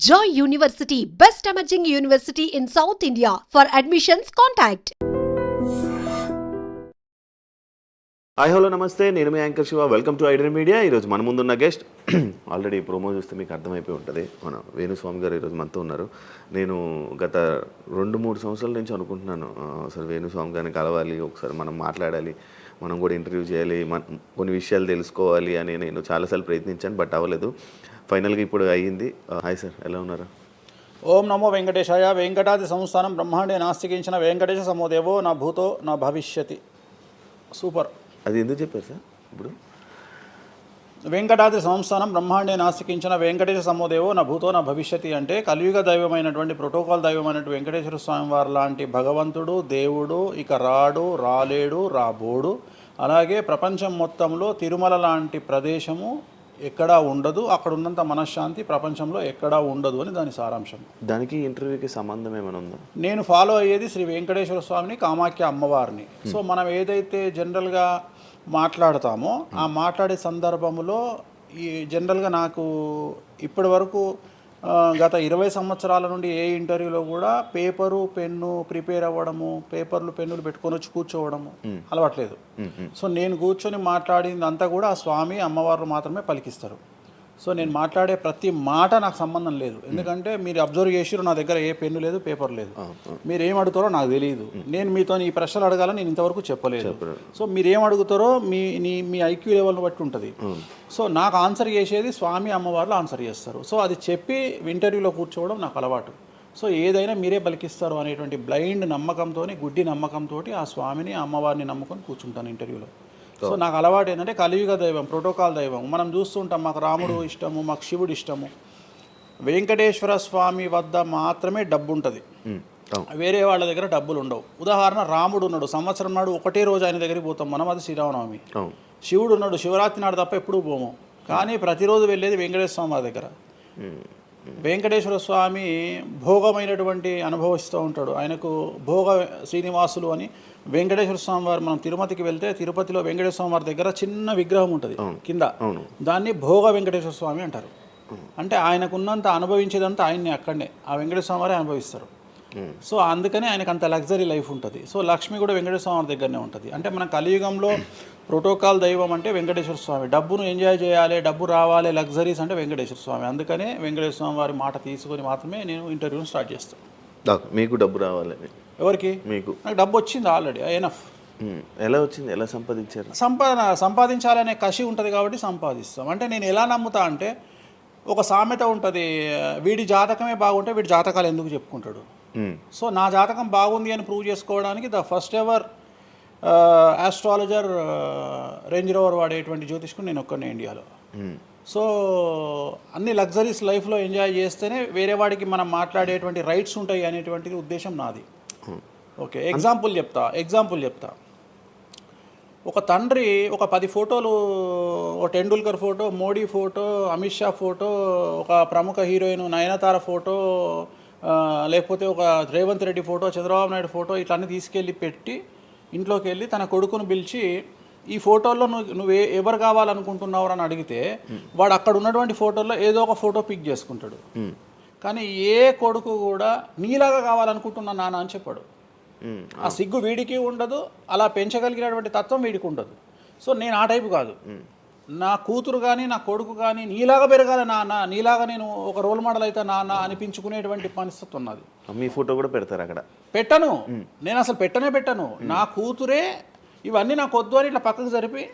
Joy University, best emerging university in South India. For admissions, contact. Hi hello నమస్తే, నేను మీ anchor Shiva. Welcome to Aiden media. ఈరోజు మన ముందున్న గెస్ట్ ఆల్రెడీ ప్రోమో చూస్తే మీకు అర్థమైపోయి ఉంటుంది, మన వేణుస్వామి గారు ఈరోజు మనతో ఉన్నారు. నేను గత 2-3 సంవత్సరాల నుంచి అనుకుంటున్నాను, అసలు వేణుస్వామి గారిని కలవాలి, ఒకసారి మనం మాట్లాడాలి, మనం కూడా ఇంటర్వ్యూ చేయాలి, కొన్ని విషయాలు తెలుసుకోవాలి అని నేను చాలాసార్లు ప్రయత్నించాను, బట్ అవ్వలేదు. ఫైనల్గా ఇప్పుడు అయ్యింది. హాయ్ సార్, ఎలా ఉన్నారు? ఓం నమో వెంకటేశాయ. వెంకటాది సంస్థానం బ్రహ్మాండే నాస్తికించిన వెంకటేశ సమోదేవో నా భూతో నా భవిష్యతి. సూపర్. అది ఎందుకు చెప్పారు సార్? ఇప్పుడు వెంకటాద్రి సంస్థానం బ్రహ్మాండే నాస్తికించిన వెంకటేశ సమోదేవో నా భూతో నా భవిష్యతి అంటే కలియుగ దైవమైనటువంటి ప్రోటోకాల్ దైవమైనటువంటి వెంకటేశ్వర స్వామి వారు లాంటి భగవంతుడు, దేవుడు ఇక రాడు, రాలేడు, రాబోడు. అలాగే ప్రపంచం మొత్తంలో తిరుమల లాంటి ప్రదేశము ఎక్కడా ఉండదు, అక్కడ ఉన్నంత మనశ్శాంతి ప్రపంచంలో ఎక్కడా ఉండదు అని దాని సారాంశం. దానికి ఇంటర్వ్యూకి సంబంధం ఏమైనా ఉందా? నేను ఫాలో అయ్యేది శ్రీ వెంకటేశ్వర స్వామిని, కామాఖ్య అమ్మవారిని. సో మనం ఏదైతే జనరల్గా మాట్లాడతామో ఆ మాట్లాడే సందర్భంలో ఈ జనరల్గా నాకు ఇప్పటి వరకు గత 20 సంవత్సరాల నుండి ఏ ఇంటర్వ్యూలో కూడా పేపరు పెన్ను ప్రిపేర్ అవ్వడము, పేపర్లు పెన్నులు పెట్టుకొని వచ్చి కూర్చోవడము అలవాట్లేదు. సో నేను కూర్చొని మాట్లాడింది అంతా కూడా ఆ స్వామి అమ్మవారు మాత్రమే పలికిస్తారు. సో నేను మాట్లాడే ప్రతి మాట నాకు సంబంధం లేదు, ఎందుకంటే మీరు అబ్జర్వ్ చేసిరు, నా దగ్గర ఏ పెన్ను లేదు, పేపర్ లేదు. మీరు ఏం అడుగుతారో నాకు తెలియదు, నేను మీతో ఈ ప్రశ్నలు అడగాలని నేను ఇంతవరకు చెప్పలేదు. సో మీరు ఏం అడుగుతారో మీ ఐక్యూ లెవెల్ని బట్టి ఉంటుంది. సో నాకు ఆన్సర్ చేసేది స్వామి అమ్మవార్లు ఆన్సర్ చేస్తారు. సో అది చెప్పి ఇంటర్వ్యూలో కూర్చోవడం నాకు అలవాటు. సో ఏదైనా మీరే పలికిస్తారు అనేటువంటి బ్లైండ్ నమ్మకంతో, గుడ్డి నమ్మకంతో ఆ స్వామిని అమ్మవారిని నమ్ముకొని కూర్చుంటాను ఇంటర్వ్యూలో. సో నాకు అలవాటు ఏంటంటే కలియుగ దైవం, ప్రోటోకాల్ దైవం. మనం చూస్తుంటాం, మాకు రాముడు ఇష్టము, మాకు శివుడు ఇష్టము. వెంకటేశ్వర స్వామి వద్ద మాత్రమే డబ్బు ఉంటుంది, వేరే వాళ్ళ దగ్గర డబ్బులు ఉండవు. ఉదాహరణ, రాముడు ఉన్నాడు, సంవత్సరం నాడు ఒకటే రోజు ఆయన దగ్గరికి పోతాం మనం, అది శ్రీరామనవమి. శివుడు ఉన్నాడు, శివరాత్రి నాడు తప్ప ఎప్పుడూ పోము, కానీ ప్రతిరోజు వెళ్ళేది వెంకటేశ్వర స్వామి వారి దగ్గర. వెంకటేశ్వర స్వామి భోగమైనటువంటి అనుభవిస్తూ ఉంటాడు. ఆయనకు భోగ శ్రీనివాసులు అని వెంకటేశ్వర స్వామి వారు, మనం తిరుపతికి వెళ్తే తిరుపతిలో వెంకటేశ్వర స్వామి వారి దగ్గర చిన్న విగ్రహం ఉంటుంది కింద, దాన్ని భోగ వెంకటేశ్వర స్వామి అంటారు. అంటే ఆయనకున్నంత అనుభవించేదంతా ఆయన్ని అక్కడనే ఆ వెంకటేశ్వర స్వామి వారే అనుభవిస్తారు. సో అందుకనే ఆయనకు అంత లగ్జరీ లైఫ్ ఉంటుంది. సో లక్ష్మి కూడా వెంకటేశ్వర స్వామి వారి దగ్గరనే ఉంటుంది. అంటే మన కలియుగంలో ప్రోటోకాల్ దైవం అంటే వెంకటేశ్వర స్వామి. డబ్బును ఎంజాయ్ చేయాలి, డబ్బు రావాలి, లగ్జరీస్ అంటే వెంకటేశ్వర స్వామి. అందుకనే వెంకటేశ్వర స్వామి వారి మాట తీసుకొని మాత్రమే నేను ఇంటర్వ్యూని స్టార్ట్ చేస్తాను. మీకు డబ్బు రావాలి? ఎవరికి? మీకు. నాకు డబ్బు వచ్చింది ఆల్రెడీ, ఎనఫ్. ఎలా వచ్చింది? ఎలా సంపాదించారు? సంపాదించాలనే కసి ఉంటుంది కాబట్టి సంపాదిస్తాం. అంటే నేను ఎలా నమ్ముతా అంటే, ఒక సామెత ఉంటుంది, వీడి జాతకమే బాగుంటే వీడి జాతకాలు ఎందుకు చెప్పుకుంటాడు. సో నా జాతకం బాగుంది అని ప్రూవ్ చేసుకోవడానికి the first ever astrologer, range rover వాడేటువంటి జ్యోతిష్కుడు నేను ఒక్కనే ఇండియాలో. సో అన్ని లగ్జరీస్ లైఫ్లో ఎంజాయ్ చేస్తేనే వేరే వాడికి మనం మాట్లాడేటువంటి రైట్స్ ఉంటాయి అనేటువంటిది ఉద్దేశం నాది. ఓకే, ఎగ్జాంపుల్ చెప్తా. ఒక తండ్రి ఒక 10 ఫోటోలు, ఒక Tendulkar photo, Modi photo, Amit Shah photo, ఒక ప్రముఖ హీరోయిన్ నయనతార ఫోటో, లేకపోతే ఒక రేవంత్ రెడ్డి ఫోటో, చంద్రబాబు నాయుడు ఫోటో, ఇట్లన్నీ తీసుకెళ్ళి పెట్టి ఇంట్లోకి వెళ్ళి తన కొడుకును పిలిచి, ఈ ఫోటోల్లో నువ్వు ఎవరు కావాలనుకుంటున్నావు అని అడిగితే వాడు అక్కడ ఉన్నటువంటి ఫోటోల్లో ఏదో ఒక ఫోటో పిక్ చేసుకుంటాడు. కానీ ఏ కొడుకు కూడా నీలాగా కావాలనుకుంటున్నా నాన్న అని చెప్పాడు. ఆ సిగ్గు వీడికి ఉండదు, అలా పెంచగలిగినటువంటి తత్వం వీడికి ఉండదు. సో నేను ఆ టైపు కాదు. నా కూతురు కానీ నా కొడుకు కానీ నీలాగా పెరగాలి నాన్న, నీలాగా నేను ఒక రోల్ మోడల్ అయితే నాన్న అనిపించుకునేటువంటి పరిస్థితి ఉన్నది. మీ ఫోటో కూడా పెడతారు అక్కడ? పెట్టను, నేను అసలు పెట్టను. నా కూతురే ఇవన్నీ నాకు వద్దు అని ఇట్లా పక్కకు జరిపి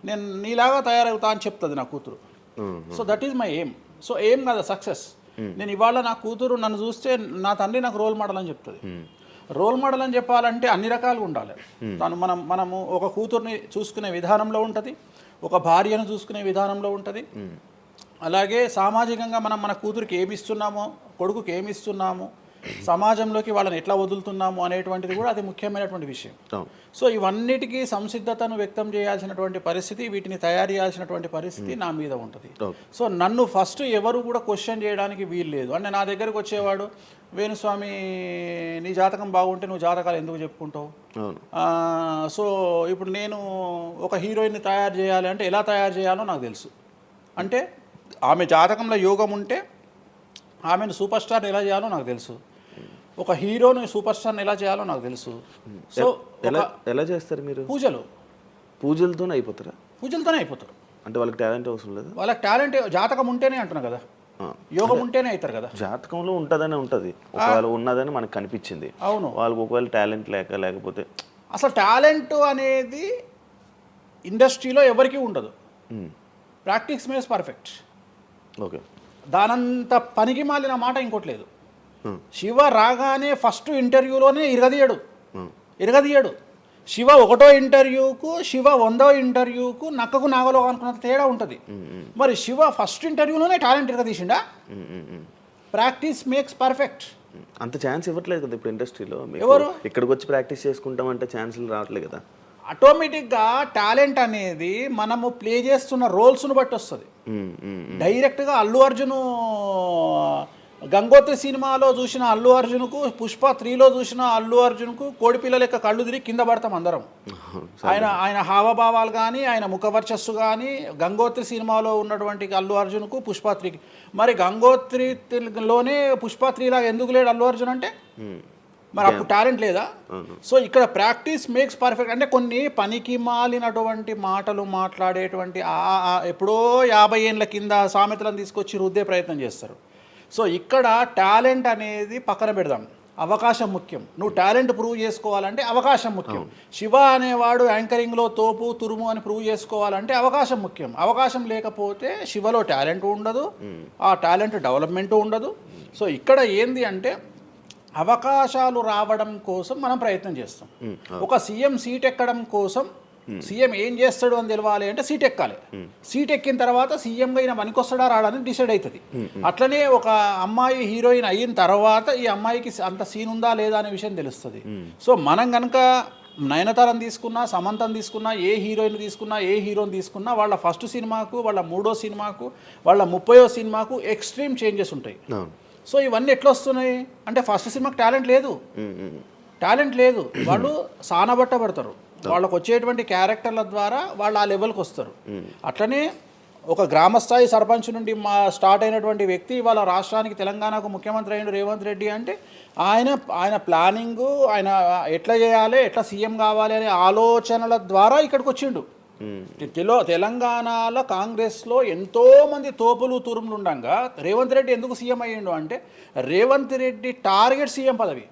నేను నీలాగా తయారవుతా అని చెప్తుంది నా కూతురు. So that is my aim. So aim కదా సక్సెస్. నేను ఇవాళ నా కూతురు నన్ను చూస్తే నా తండ్రి నాకు రోల్ మోడల్ అని చెప్తుంది. రోల్ మోడల్ అని చెప్పాలంటే అన్ని రకాలుగా ఉండాలి. మనము ఒక కూతుర్ని చూసుకునే విధానంలో ఉంటుంది, ఒక భార్యను చూసుకునే విధానంలో ఉంటుంది. అలాగే సామాజికంగా మనం మన కూతురికి ఏమి ఇస్తున్నామో, కొడుకుకి ఏమి ఇస్తున్నాము, సమాజంలోకి వాళ్ళని ఎట్లా వదులుతున్నాము అనేటువంటిది కూడా అది ముఖ్యమైనటువంటి విషయం. సో ఇవన్నిటికీ సంసిద్ధతను వ్యక్తం చేయాల్సినటువంటి పరిస్థితి, వీటిని తయారు చేయాల్సినటువంటి పరిస్థితి నా మీద ఉంటుంది. సో నన్ను ఫస్ట్ ఎవరు కూడా క్వశ్చన్ చేయడానికి వీలు లేదు. అంటే నా దగ్గరకు వచ్చేవాడు, వేణుస్వామి నీ జాతకం బాగుంటే నువ్వు జాతకాలు ఎందుకు చెప్పుకుంటావు? సో ఇప్పుడు నేను ఒక హీరోయిన్ని తయారు చేయాలి అంటే ఎలా తయారు చేయాలో నాకు తెలుసు. అంటే ఆమె జాతకంలో యోగం ఉంటే ఆమెను సూపర్ స్టార్ని ఎలా చేయాలో నాకు తెలుసు, ఒక హీరోని సూపర్ స్టార్ని ఎలా చేయాలో నాకు తెలుసు. సో ఎలా ఎలా చేస్తారు మీరు? పూజలతోనే అయిపోతారా? పూజలతోనే అయిపోతారు. అంటే వాళ్ళకి టాలెంట్ అవసరం లేదు? వాళ్ళకి టాలెంట్ జాతకం ఉంటేనే అంటున్నా కదా, యోగం ఉంటేనే అవుతారు కదా. జాతకంలో ఉంటుందని ఉంటుంది, ఒకవేళ ఉన్నదని మనకు కనిపించింది. అవును, వాళ్ళకి ఒకవేళ టాలెంట్ లేకపోతే అసలు టాలెంట్ అనేది ఇండస్ట్రీలో ఎవరికీ ఉండదు. Practice makes perfect. ఓకే, దానంత పనికి మాలిన మాట ఇంకోటి లేదు. శివ రాగానే ఫస్ట్ ఇంటర్వ్యూలోనే ఇరగదీయడు. శివ 1వ ఇంటర్వ్యూకు, శివ 100వ ఇంటర్వ్యూకు నక్కకు నాగలో అనుకున్నంత తేడా ఉంటుంది. మరి శివ ఫస్ట్ ఇంటర్వ్యూలోనే టాలెంట్ ఇరగదీసిండా? Practice makes perfect. అంత ఛాన్స్ ఇవ్వట్లేదు కదా ఇప్పుడు ఇండస్ట్రీలో. ఎవరు ఇక్కడికి వచ్చి ప్రాక్టీస్ చేసుకుంటామంటే ఛాన్సులు రావట్లేదు కదా. ఆటోమేటిక్గా టాలెంట్ అనేది మనము ప్లే చేస్తున్న రోల్స్ను బట్టి వస్తుంది. డైరెక్ట్గా అల్లు అర్జున్ గంగోత్రి సినిమాలో చూసిన అల్లు అర్జున్కు, పుష్ప 3లో చూసిన అల్లు అర్జున్కు కోడిపిల్ల లెక్క కళ్ళు తిరిగి కింద పడతాం అందరం. ఆయన హావభావాలు కానీ, ఆయన ముఖవర్చస్సు కానీ, గంగోత్రి సినిమాలో ఉన్నటువంటి అల్లు అర్జున్కు, పుష్ప 3కి. మరి గంగోత్రిలోనే పుష్ప 3 లాగా ఎందుకు లేడు అల్లు అర్జున్ అంటే? మరి అప్పుడు టాలెంట్ లేదా? సో ఇక్కడ ప్రాక్టీస్ మేక్స్ పర్ఫెక్ట్. అంటే కొన్ని పనికి మాలినటువంటి మాటలు మాట్లాడేటువంటి ఎప్పుడో 50 ఏళ్ళ కింద సామెతలను తీసుకొచ్చి రుద్దే ప్రయత్నం చేస్తారు. సో ఇక్కడ టాలెంట్ అనేది పక్కన పెడదాం, అవకాశం ముఖ్యం. నువ్వు టాలెంట్ ప్రూవ్ చేసుకోవాలంటే అవకాశం ముఖ్యం. శివ అనేవాడు యాంకరింగ్లో తోపు తురుము అని ప్రూవ్ చేసుకోవాలంటే అవకాశం ముఖ్యం. అవకాశం లేకపోతే శివలో టాలెంట్ ఉండదు, ఆ టాలెంట్ డెవలప్మెంట్ ఉండదు. సో ఇక్కడ ఏంది అంటే అవకాశాలు రావడం కోసం మనం ప్రయత్నం చేస్తాం. ఒక సీఎం సీట్ ఎక్కడం కోసం సీఎం ఏం చేస్తాడు అని తెలవాలి అంటే సీట్ ఎక్కాలి. సీట్ ఎక్కిన తర్వాత సీఎంగా ఈయన పనికొస్తాడా రాడని డిసైడ్ అవుతుంది. అట్లనే ఒక అమ్మాయి హీరోయిన్ అయిన తర్వాత ఈ అమ్మాయికి అంత సీన్ ఉందా లేదా అనే విషయం తెలుస్తుంది. సో మనం కనుక నయనతారని తీసుకున్నా, సమంతని తీసుకున్నా, ఏ హీరోయిన్ తీసుకున్నా, ఏ హీరోని తీసుకున్నా, వాళ్ళ ఫస్ట్ సినిమాకు, వాళ్ళ 3వ సినిమాకు, వాళ్ళ 30వ సినిమాకు ఎక్స్ట్రీమ్ చేంజెస్ ఉంటాయి. సో ఇవన్నీ ఎట్లా వస్తున్నాయి అంటే ఫస్ట్ సినిమాకి టాలెంట్ లేదు, వాళ్ళు సానబట్టబడతారు. వాళ్ళకు వచ్చేటువంటి క్యారెక్టర్ల ద్వారా వాళ్ళు ఆ లెవెల్కి వస్తారు. అట్లనే ఒక గ్రామస్థాయి సర్పంచ్ నుండి స్టార్ట్ అయినటువంటి వ్యక్తి వాళ్ళ రాష్ట్రానికి, తెలంగాణకు ముఖ్యమంత్రి అయిన రేవంత్ రెడ్డి అంటే ఆయన ప్లానింగు, ఆయన ఎట్లా చేయాలి, ఎట్లా సీఎం కావాలి అనే ఆలోచనల ద్వారా ఇక్కడికి వచ్చిండు. తెలంగాణలో కాంగ్రెస్లో ఎంతోమంది తోపులు తురుములు ఉండగా రేవంత్ రెడ్డి ఎందుకు సీఎం అయ్యిండు అంటే రేవంత్ రెడ్డి టార్గెట్ సీఎం పదవి.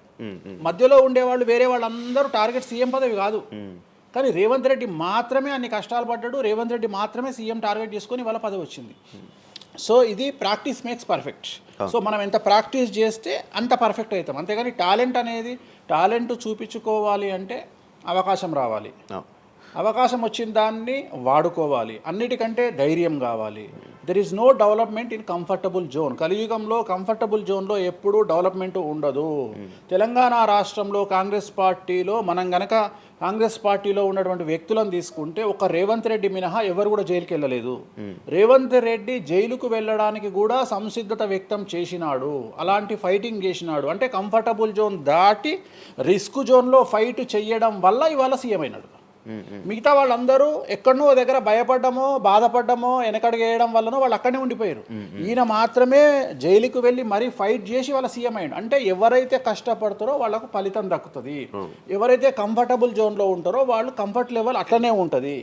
మధ్యలో ఉండేవాళ్ళు వేరే వాళ్ళందరూ టార్గెట్ సీఎం పదవి కాదు. కానీ రేవంత్ రెడ్డి మాత్రమే అన్ని కష్టాలు పడ్డాడు, రేవంత్ రెడ్డి మాత్రమే సీఎం టార్గెట్ చేసుకొని వాళ్ళ పదవి వచ్చింది. సో ఇది ప్రాక్టీస్ మేక్స్ పర్ఫెక్ట్. సో మనం ఎంత ప్రాక్టీస్ చేస్తే అంత పర్ఫెక్ట్ అవుతాం. అంతేగాని టాలెంట్ చూపించుకోవాలి అంటే అవకాశం రావాలి, అవకాశం వచ్చిన దాన్ని వాడుకోవాలి, అన్నిటికంటే ధైర్యం కావాలి. There is no development in comfortable zone. కలియుగంలో కంఫర్టబుల్ జోన్లో ఎప్పుడూ డెవలప్మెంట్ ఉండదు. తెలంగాణ రాష్ట్రంలో కాంగ్రెస్ పార్టీలో మనం గనక కాంగ్రెస్ పార్టీలో ఉన్నటువంటి వ్యక్తులను తీసుకుంటే ఒక రేవంత్ రెడ్డి మినహా ఎవరు కూడా జైలుకి వెళ్ళలేదు. రేవంత్ రెడ్డి జైలుకు వెళ్ళడానికి కూడా సంసిద్ధత వ్యక్తం చేసినాడు, అలాంటి ఫైటింగ్ చేసినాడు. అంటే కంఫర్టబుల్ జోన్ దాటి రిస్క్ జోన్లో ఫైట్ చేయడం వల్ల ఇవాళ సీఎం అయినాడు. మిగతా వాళ్ళందరూ ఎక్కడనో దగ్గర భయపడ్డమో, బాధపడ్డమో, వెనకడిగేయడం వల్లనో వాళ్ళు అక్కడనే ఉండిపోయారు. ఈయన మాత్రమే జైలుకు వెళ్ళి మరీ ఫైట్ చేసి వాళ్ళ సీఎం అయ్యాడు. అంటే ఎవరైతే కష్టపడతారో వాళ్ళకు ఫలితం దక్కుతుంది, ఎవరైతే కంఫర్టబుల్ జోన్లో ఉంటారో వాళ్ళు కంఫర్ట్ లెవెల్ అట్లనే ఉంటుంది.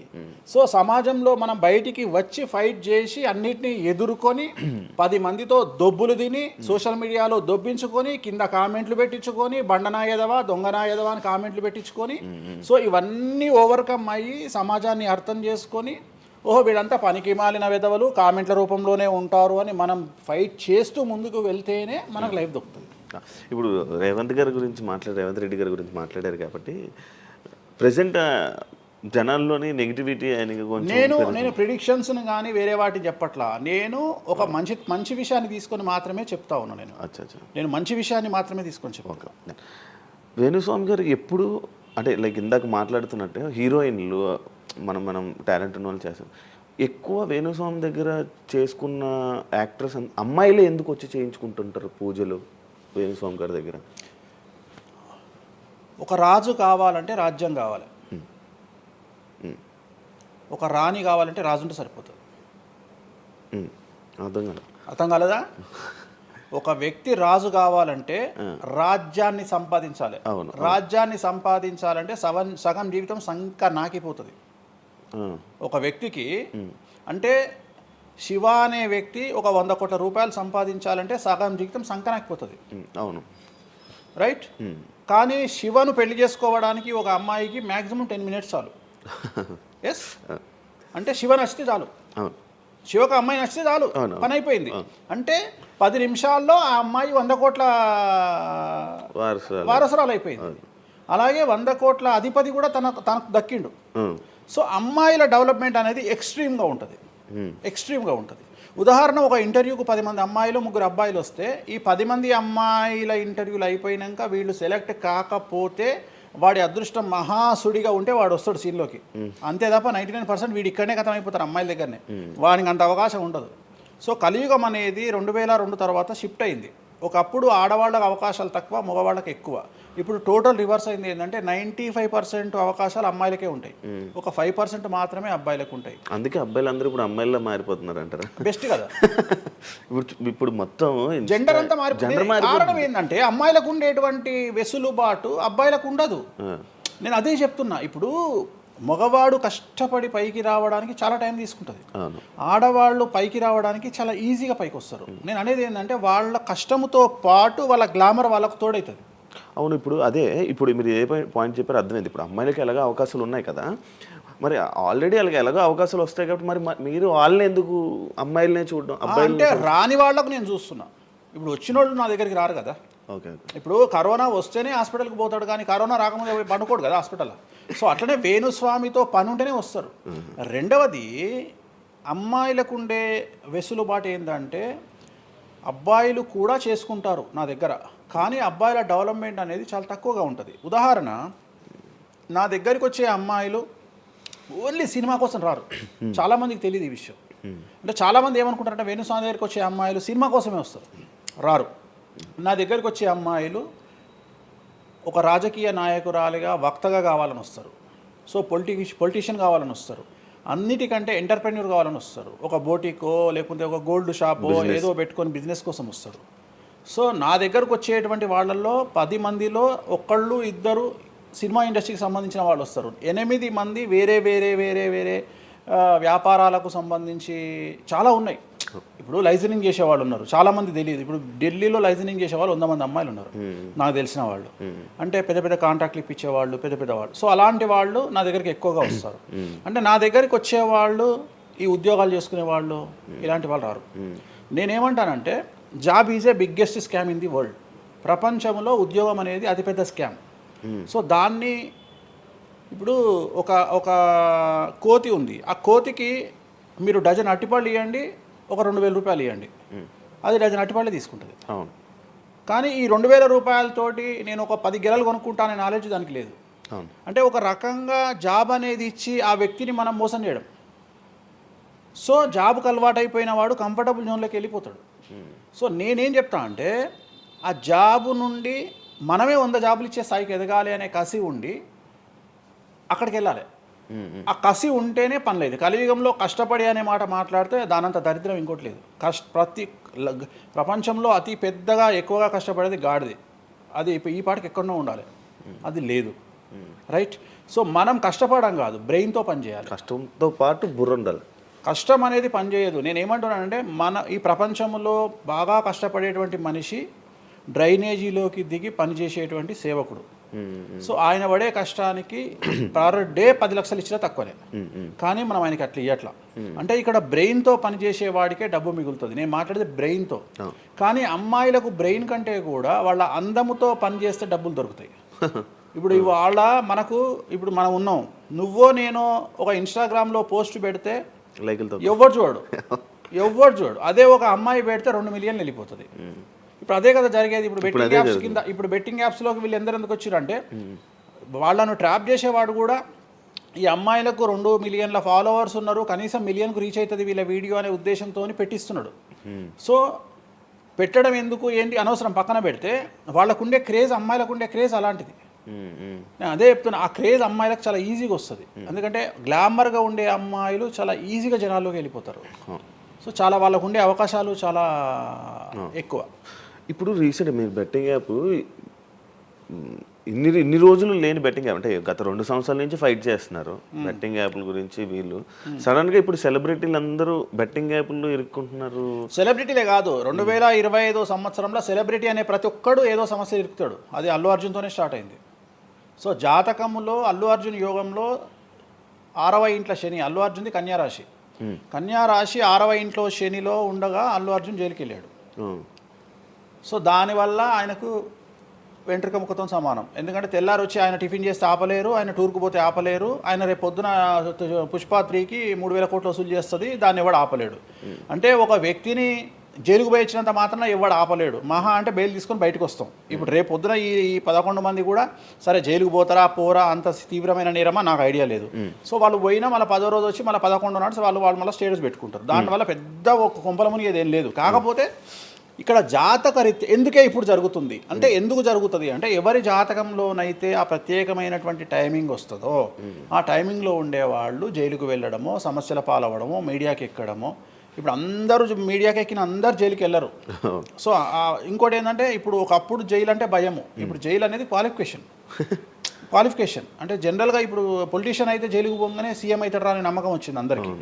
సో సమాజంలో మనం బయటికి వచ్చి ఫైట్ చేసి అన్నిటినీ ఎదుర్కొని 10 మందితో దొబ్బులు తిని సోషల్ మీడియాలో దొబ్బించుకొని కింద కామెంట్లు పెట్టించుకొని బండనాయదవా దొంగనాయదవా అని కామెంట్లు పెట్టించుకొని సో ఇవన్నీ ఓవర్కమ్ అయ్యి సమాజాన్ని అర్థం చేసుకొని వీళ్ళంతా పనికి మాలిన వెధవలు కామెంట్ల రూపంలోనే ఉంటారు అని మనం ఫైట్ చేస్తూ ముందుకు వెళ్తేనే మనకు లైఫ్ దొరుకుతుంది. ఇప్పుడు రేవంత్ రెడ్డి గారి గురించి మాట్లాడారు కాబట్టి ప్రజెంట్ జనాల్లోని నెగిటివిటీ నేను ప్రిడిక్షన్స్ని కానీ వేరే వాటి చెప్పట్లా. నేను ఒక మంచి విషయాన్ని తీసుకొని మాత్రమే చెప్తా ఉన్నాను. నేను మంచి విషయాన్ని మాత్రమే తీసుకొని చెప్తాను. వేణుస్వామి గారు ఎప్పుడు అంటే లైక్ ఇందాక మాట్లాడుతున్నట్టే హీరోయిన్లు మనం టాలెంట్ ఉన్న వాళ్ళు చేస్తాం. ఎక్కువ వేణుస్వామి దగ్గర చేసుకున్న యాక్టర్స్ అమ్మాయిలే ఎందుకు వచ్చి చేయించుకుంటుంటారు పూజలు వేణుస్వామి గారి దగ్గర? ఒక రాజు కావాలంటే రాజ్యం కావాలి, ఒక రాణి కావాలంటే రాజు ఉంటే సరిపోతుంది. అర్థం కాలేదా? ఒక వ్యక్తి రాజు కావాలంటే రాజ్యాన్ని సంపాదించాలి. అవును. రాజ్యాన్ని సంపాదించాలంటే సగం జీవితం సంక నాకిపోతుంది ఒక వ్యక్తికి. అంటే శివ అనే వ్యక్తి ఒక 100 కోట్ల రూపాయలు సంపాదించాలంటే సగం జీవితం సంక నాకిపోతుంది. అవును, రైట్. కానీ శివను పెళ్లి చేసుకోవడానికి ఒక అమ్మాయికి మ్యాక్సిమం 10 మినిట్స్ చాలు. ఎస్, అంటే శివ నచ్చితే చాలు, శివకు అమ్మాయి నచ్చితే చాలు, పని అయిపోయింది. అంటే 10 నిమిషాల్లో ఆ అమ్మాయి 100 కోట్ల వారసురాలు అయిపోయింది. అలాగే 100 కోట్ల అధిపతి కూడా తనకు దక్కిండు. సో అమ్మాయిల డెవలప్మెంట్ అనేది ఎక్స్ట్రీమ్గా ఉంటుంది. ఉదాహరణ, ఒక ఇంటర్వ్యూకు 10 మంది అమ్మాయిలు 3 అబ్బాయిలు వస్తే ఈ 10 మంది అమ్మాయిల ఇంటర్వ్యూలు అయిపోయినాక వీళ్ళు సెలెక్ట్ కాకపోతే వాడి అదృష్టం మహాసుడిగా ఉంటే వాడు వస్తాడు సీన్లోకి. అంతే తప్ప 99% వీడు ఇక్కడనే కథం అయిపోతారు అమ్మాయిల దగ్గరనే, వాడికి అంత అవకాశం ఉండదు. సో కలియుగం అనేది 2002 తర్వాత షిఫ్ట్ అయింది. ఒకప్పుడు ఆడవాళ్ళకి అవకాశాలు తక్కువ, మగవాళ్ళకి ఎక్కువ. ఇప్పుడు టోటల్ రివర్స్ అయింది. ఏంటంటే 95% అవకాశాలు అమ్మాయిలకే ఉంటాయి, ఒక 5% మాత్రమే అబ్బాయిలకు ఉంటాయి. అందుకే అబ్బాయిలు అందరూ ఇప్పుడు అమ్మాయిలా మారిపోతున్నారు అంటారా? బెస్ట్ కదా. ఇప్పుడు మొత్తం జెండర్ అంతా మారిపోయింది. కారణం ఏంటంటే అమ్మాయిలకు ఉండేటువంటి వెసులుబాటు అబ్బాయిలకు ఉండదు. నేను అదే చెప్తున్నా. ఇప్పుడు మగవాడు కష్టపడి పైకి రావడానికి చాలా టైం తీసుకుంటుంది, ఆడవాళ్ళు పైకి రావడానికి చాలా ఈజీగా పైకి వస్తారు. నేను అనేది ఏంటంటే వాళ్ళ కష్టంతో పాటు వాళ్ళ గ్లామర్ వాళ్ళకు తోడవుతుంది. అవును, ఇప్పుడు మీరు ఏ పాయింట్ చెప్పారో అర్థమైంది. ఇప్పుడు అమ్మాయిలకి ఎలాగో అవకాశాలు ఉన్నాయి కదా, మరి ఆల్రెడీ అలాగే ఎలాగో అవకాశాలు వస్తాయి కాబట్టి మరి మీరు వాళ్ళని ఎందుకు అమ్మాయిలనే చూడడం? అబ్బాయిలు అంటే రాని వాళ్ళకు నేను చూస్తున్నా. ఇప్పుడు వచ్చిన వాళ్ళు నా దగ్గరికి రారు కదా. ఇప్పుడు కరోనా వస్తేనే హాస్పిటల్కి పోతాడు, కానీ కరోనా రాకముందే పోయి పండుకోడు కదా హాస్పిటల్. సో అట్లనే వేణుస్వామితో పని ఉంటేనే వస్తారు. రెండవది, అమ్మాయిలకు ఉండే వెసులుబాటు ఏంటంటే అబ్బాయిలు కూడా చేసుకుంటారు నా దగ్గర, కానీ అబ్బాయిల డెవలప్మెంట్ అనేది చాలా తక్కువగా ఉంటుంది. ఉదాహరణ, నా దగ్గరికి వచ్చే అమ్మాయిలు ఓన్లీ సినిమా కోసం రారు. చాలామందికి తెలియదు ఈ విషయం. అంటే చాలామంది ఏమనుకుంటారంటే వేణుస్వామి దగ్గరికి వచ్చే అమ్మాయిలు సినిమా కోసమే వస్తారు, రారు. నా దగ్గరికి వచ్చే అమ్మాయిలు ఒక రాజకీయ నాయకురాలిగా వక్తగా కావాలని వస్తారు. సో పొలిటీషియన్ కావాలని వస్తారు. అన్నిటికంటే ఎంటర్ప్రెన్యూర్ కావాలని వస్తారు. ఒక బోటికో లేకపోతే ఒక గోల్డ్ షాపో ఏదో పెట్టుకొని బిజినెస్ కోసం వస్తారు. సో నా దగ్గరకు వచ్చేటువంటి వాళ్ళల్లో 10 మందిలో 1-2 సినిమా ఇండస్ట్రీకి సంబంధించిన వాళ్ళు వస్తారు. 8 మంది వేరే వేరే వేరే వేరే వ్యాపారాలకు సంబంధించి చాలా ఉన్నాయి. ఇప్పుడు లైసెన్సింగ్ చేసేవాళ్ళు ఉన్నారు, చాలామంది తెలియదు. ఇప్పుడు ఢిల్లీలో లైసెన్సింగ్ చేసేవాళ్ళు 100 మంది అమ్మాయిలు ఉన్నారు నాకు తెలిసిన వాళ్ళు. అంటే పెద్ద పెద్ద కాంట్రాక్ట్లు ఇప్పించేవాళ్ళు, పెద్ద పెద్ద వాళ్ళు. సో అలాంటి వాళ్ళు నా దగ్గరికి ఎక్కువగా వస్తారు. అంటే నా దగ్గరికి వచ్చేవాళ్ళు ఈ ఉద్యోగాలు చేసుకునే వాళ్ళు, ఇలాంటి వాళ్ళు రారు. నేనేమంటానంటే job is a biggest scam in the world. ప్రపంచంలో ఉద్యోగం అనేది అతిపెద్ద స్కామ్. సో దాన్ని ఇప్పుడు ఒక కోతి ఉంది, ఆ కోతికి మీరు డజన్ అట్టిపళ్ళు ఇవ్వండి, ఒక 2,000 రూపాయలు ఇవ్వండి, అది డజన్ అట్టిపళ్ళే తీసుకుంటుంది. కానీ ఈ 2,000 రూపాయలతోటి నేను ఒక 10 గెలలు కొనుక్కుంటాననే నాలెడ్జ్ దానికి లేదు. అంటే ఒక రకంగా జాబ్ అనేది ఇచ్చి ఆ వ్యక్తిని మనం మోసం చేయడం. సో జాబ్కి అలవాటు అయిపోయిన వాడు కంఫర్టబుల్ జోన్లోకి వెళ్ళిపోతాడు. సో నేనేం చెప్తా అంటే ఆ జాబు నుండి మనమే 100 జాబులు ఇచ్చే స్థాయికి ఎదగాలి అనే కసి ఉండి అక్కడికి వెళ్ళాలి. ఆ కసి ఉంటేనే పని లేదు. కలియుగంలో కష్టపడి అనే మాట మాట్లాడితే దానంత దరిద్రం ఇంకోటి లేదు. ప్రపంచంలో అతి పెద్దగా ఎక్కువగా కష్టపడేది గాడిది. అది ఈ పాటికి ఎక్కడో ఉండాలి, అది లేదు. రైట్. సో మనం కష్టపడడం కాదు, బ్రెయిన్తో పని చేయాలి. కష్టంతో పాటు బుర్ర ఉండాలి. కష్టం అనేది పనిచేయదు. నేను ఏమంటున్నానంటే ఈ ప్రపంచంలో బాగా కష్టపడేటువంటి మనిషి డ్రైనేజీలోకి దిగి పనిచేసేటువంటి సేవకుడు. సో ఆయన పడే కష్టానికి పర్ డే 10 లక్షలు ఇచ్చినా తక్కువనే, కానీ మనం ఆయనకి అట్లా ఇవ్వట్లా. అంటే ఇక్కడ బ్రెయిన్తో పనిచేసే వాడికే డబ్బు మిగులుతుంది. నేను మాట్లాడేది బ్రెయిన్తో. కానీ అమ్మాయిలకు బ్రెయిన్ కంటే కూడా వాళ్ళ అందముతో పనిచేస్తే డబ్బులు దొరుకుతాయి. ఇప్పుడు ఇవాళ ఇప్పుడు మనం ఉన్నాం, నువ్వో నేను ఒక ఇన్స్టాగ్రామ్లో పోస్ట్ పెడితే ఎవరు చూడు. అదే ఒక అమ్మాయి పెడితే 2 మిలియన్లు వెళ్ళిపోతుంది. ఇప్పుడు అదే కదా జరిగేది. ఇప్పుడు బెట్టింగ్ యాప్స్లోకి వీళ్ళు ఎందుకు వచ్చారంటే వాళ్ళను ట్రాప్ చేసేవాడు కూడా ఈ అమ్మాయిలకు 2 మిలియన్ల ఫాలోవర్స్ ఉన్నారు, కనీసం మిలియన్కు రీచ్ అవుతుంది వీళ్ళ వీడియో అనే ఉద్దేశంతో పెట్టిస్తున్నాడు. సో పెట్టడం ఎందుకు ఏంటి అనవసరం పక్కన పెడితే వాళ్ళకుండే క్రేజ్, అమ్మాయిలకు క్రేజ్ అలాంటిది. నేను అదే చెప్తున్నా, ఆ క్రేజ్ అమ్మాయిలకు చాలా ఈజీగా వస్తుంది. ఎందుకంటే గ్లామర్గా ఉండే అమ్మాయిలు చాలా ఈజీగా జనాల్లోకి వెళ్ళిపోతారు. సో చాలా వాళ్ళకు ఉండే అవకాశాలు చాలా ఎక్కువ. ఇప్పుడు రీసెంట్ మీరు బెట్టింగ్ యాప్ ఇన్ని రోజులు లేని బెట్టింగ్ యాప్ అంటే గత 2 సంవత్సరాల నుంచి ఫైట్ చేస్తున్నారు బెట్టింగ్ యాప్ల గురించి వీళ్ళు సడన్గా ఇప్పుడు సెలబ్రిటీలు అందరూ బెట్టింగ్ యాప్లు ఇరుక్కుంటున్నారు. సెలబ్రిటీలే కాదు, 2025 సంవత్సరంలో సెలబ్రిటీ అనే ప్రతి ఒక్కడు ఏదో సమస్య ఇరుకుతాడు. అది అల్లు అర్జున్తోనే స్టార్ట్ అయింది. సో జాతకంలో అల్లు అర్జున్ యోగంలో 6వ ఇంట్లో శని, అల్లు అర్జున్ది కన్యారాశి. కన్యారాశి 6వ ఇంట్లో శనిలో ఉండగా అల్లు అర్జున్ జైలుకి వెళ్ళాడు. సో దానివల్ల ఆయనకు వెంట్రుక ముక్కతో సమానం. ఎందుకంటే తెల్లారు వచ్చి ఆయన టిఫిన్ చేస్తే ఆపలేరు, ఆయన టూర్కు పోతే ఆపలేరు, ఆయన రేపు పొద్దున పుష్ప 3కి 3,000 కోట్లు వసూలు చేస్తుంది, దాన్ని ఎవడు ఆపలేడు. అంటే ఒక వ్యక్తిని జైలుకు పోయించినంత మాత్రాన ఎవడు ఆపలేడు. మహా అంటే బెయిల్ తీసుకొని బయటకు వస్తాం. ఇప్పుడు రేపు పొద్దున ఈ 11 మంది కూడా సరే జైలుకు పోతారా పోరా అంత తీవ్రమైన నేరమా నాకు ఐడియా లేదు. సో వాళ్ళు పోయినా మళ్ళీ 10వ రోజు వచ్చి మళ్ళీ 11 నాడు వాళ్ళు మళ్ళీ స్టేటస్ పెట్టుకుంటారు. దానివల్ల పెద్ద ఒక కొంపల మునిగేది ఏం లేదు. కాకపోతే ఇక్కడ జాతక రీత్యా ఎందుకే ఇప్పుడు జరుగుతుంది అంటే, ఎందుకు జరుగుతుంది అంటే, ఎవరి జాతకంలోనైతే ఆ ప్రత్యేకమైనటువంటి టైమింగ్ వస్తుందో ఆ టైమింగ్లో ఉండేవాళ్ళు జైలుకు వెళ్ళడమో, సమస్యల పాలవడమో, మీడియాకి ఎక్కడమో. ఇప్పుడు అందరూ మీడియాకి ఎక్కిన అందరు జైలుకి వెళ్ళరు. సో ఇంకోటి ఏంటంటే, ఇప్పుడు ఒకప్పుడు జైలు అంటే భయము, ఇప్పుడు జైలు అనేది క్వాలిఫికేషన్ అంటే జనరల్గా ఇప్పుడు పొలిటీషియన్ అయితే జైలుకు పోగానే సీఎం అవుతాడు అనే నమ్మకం వచ్చింది అందరికీ.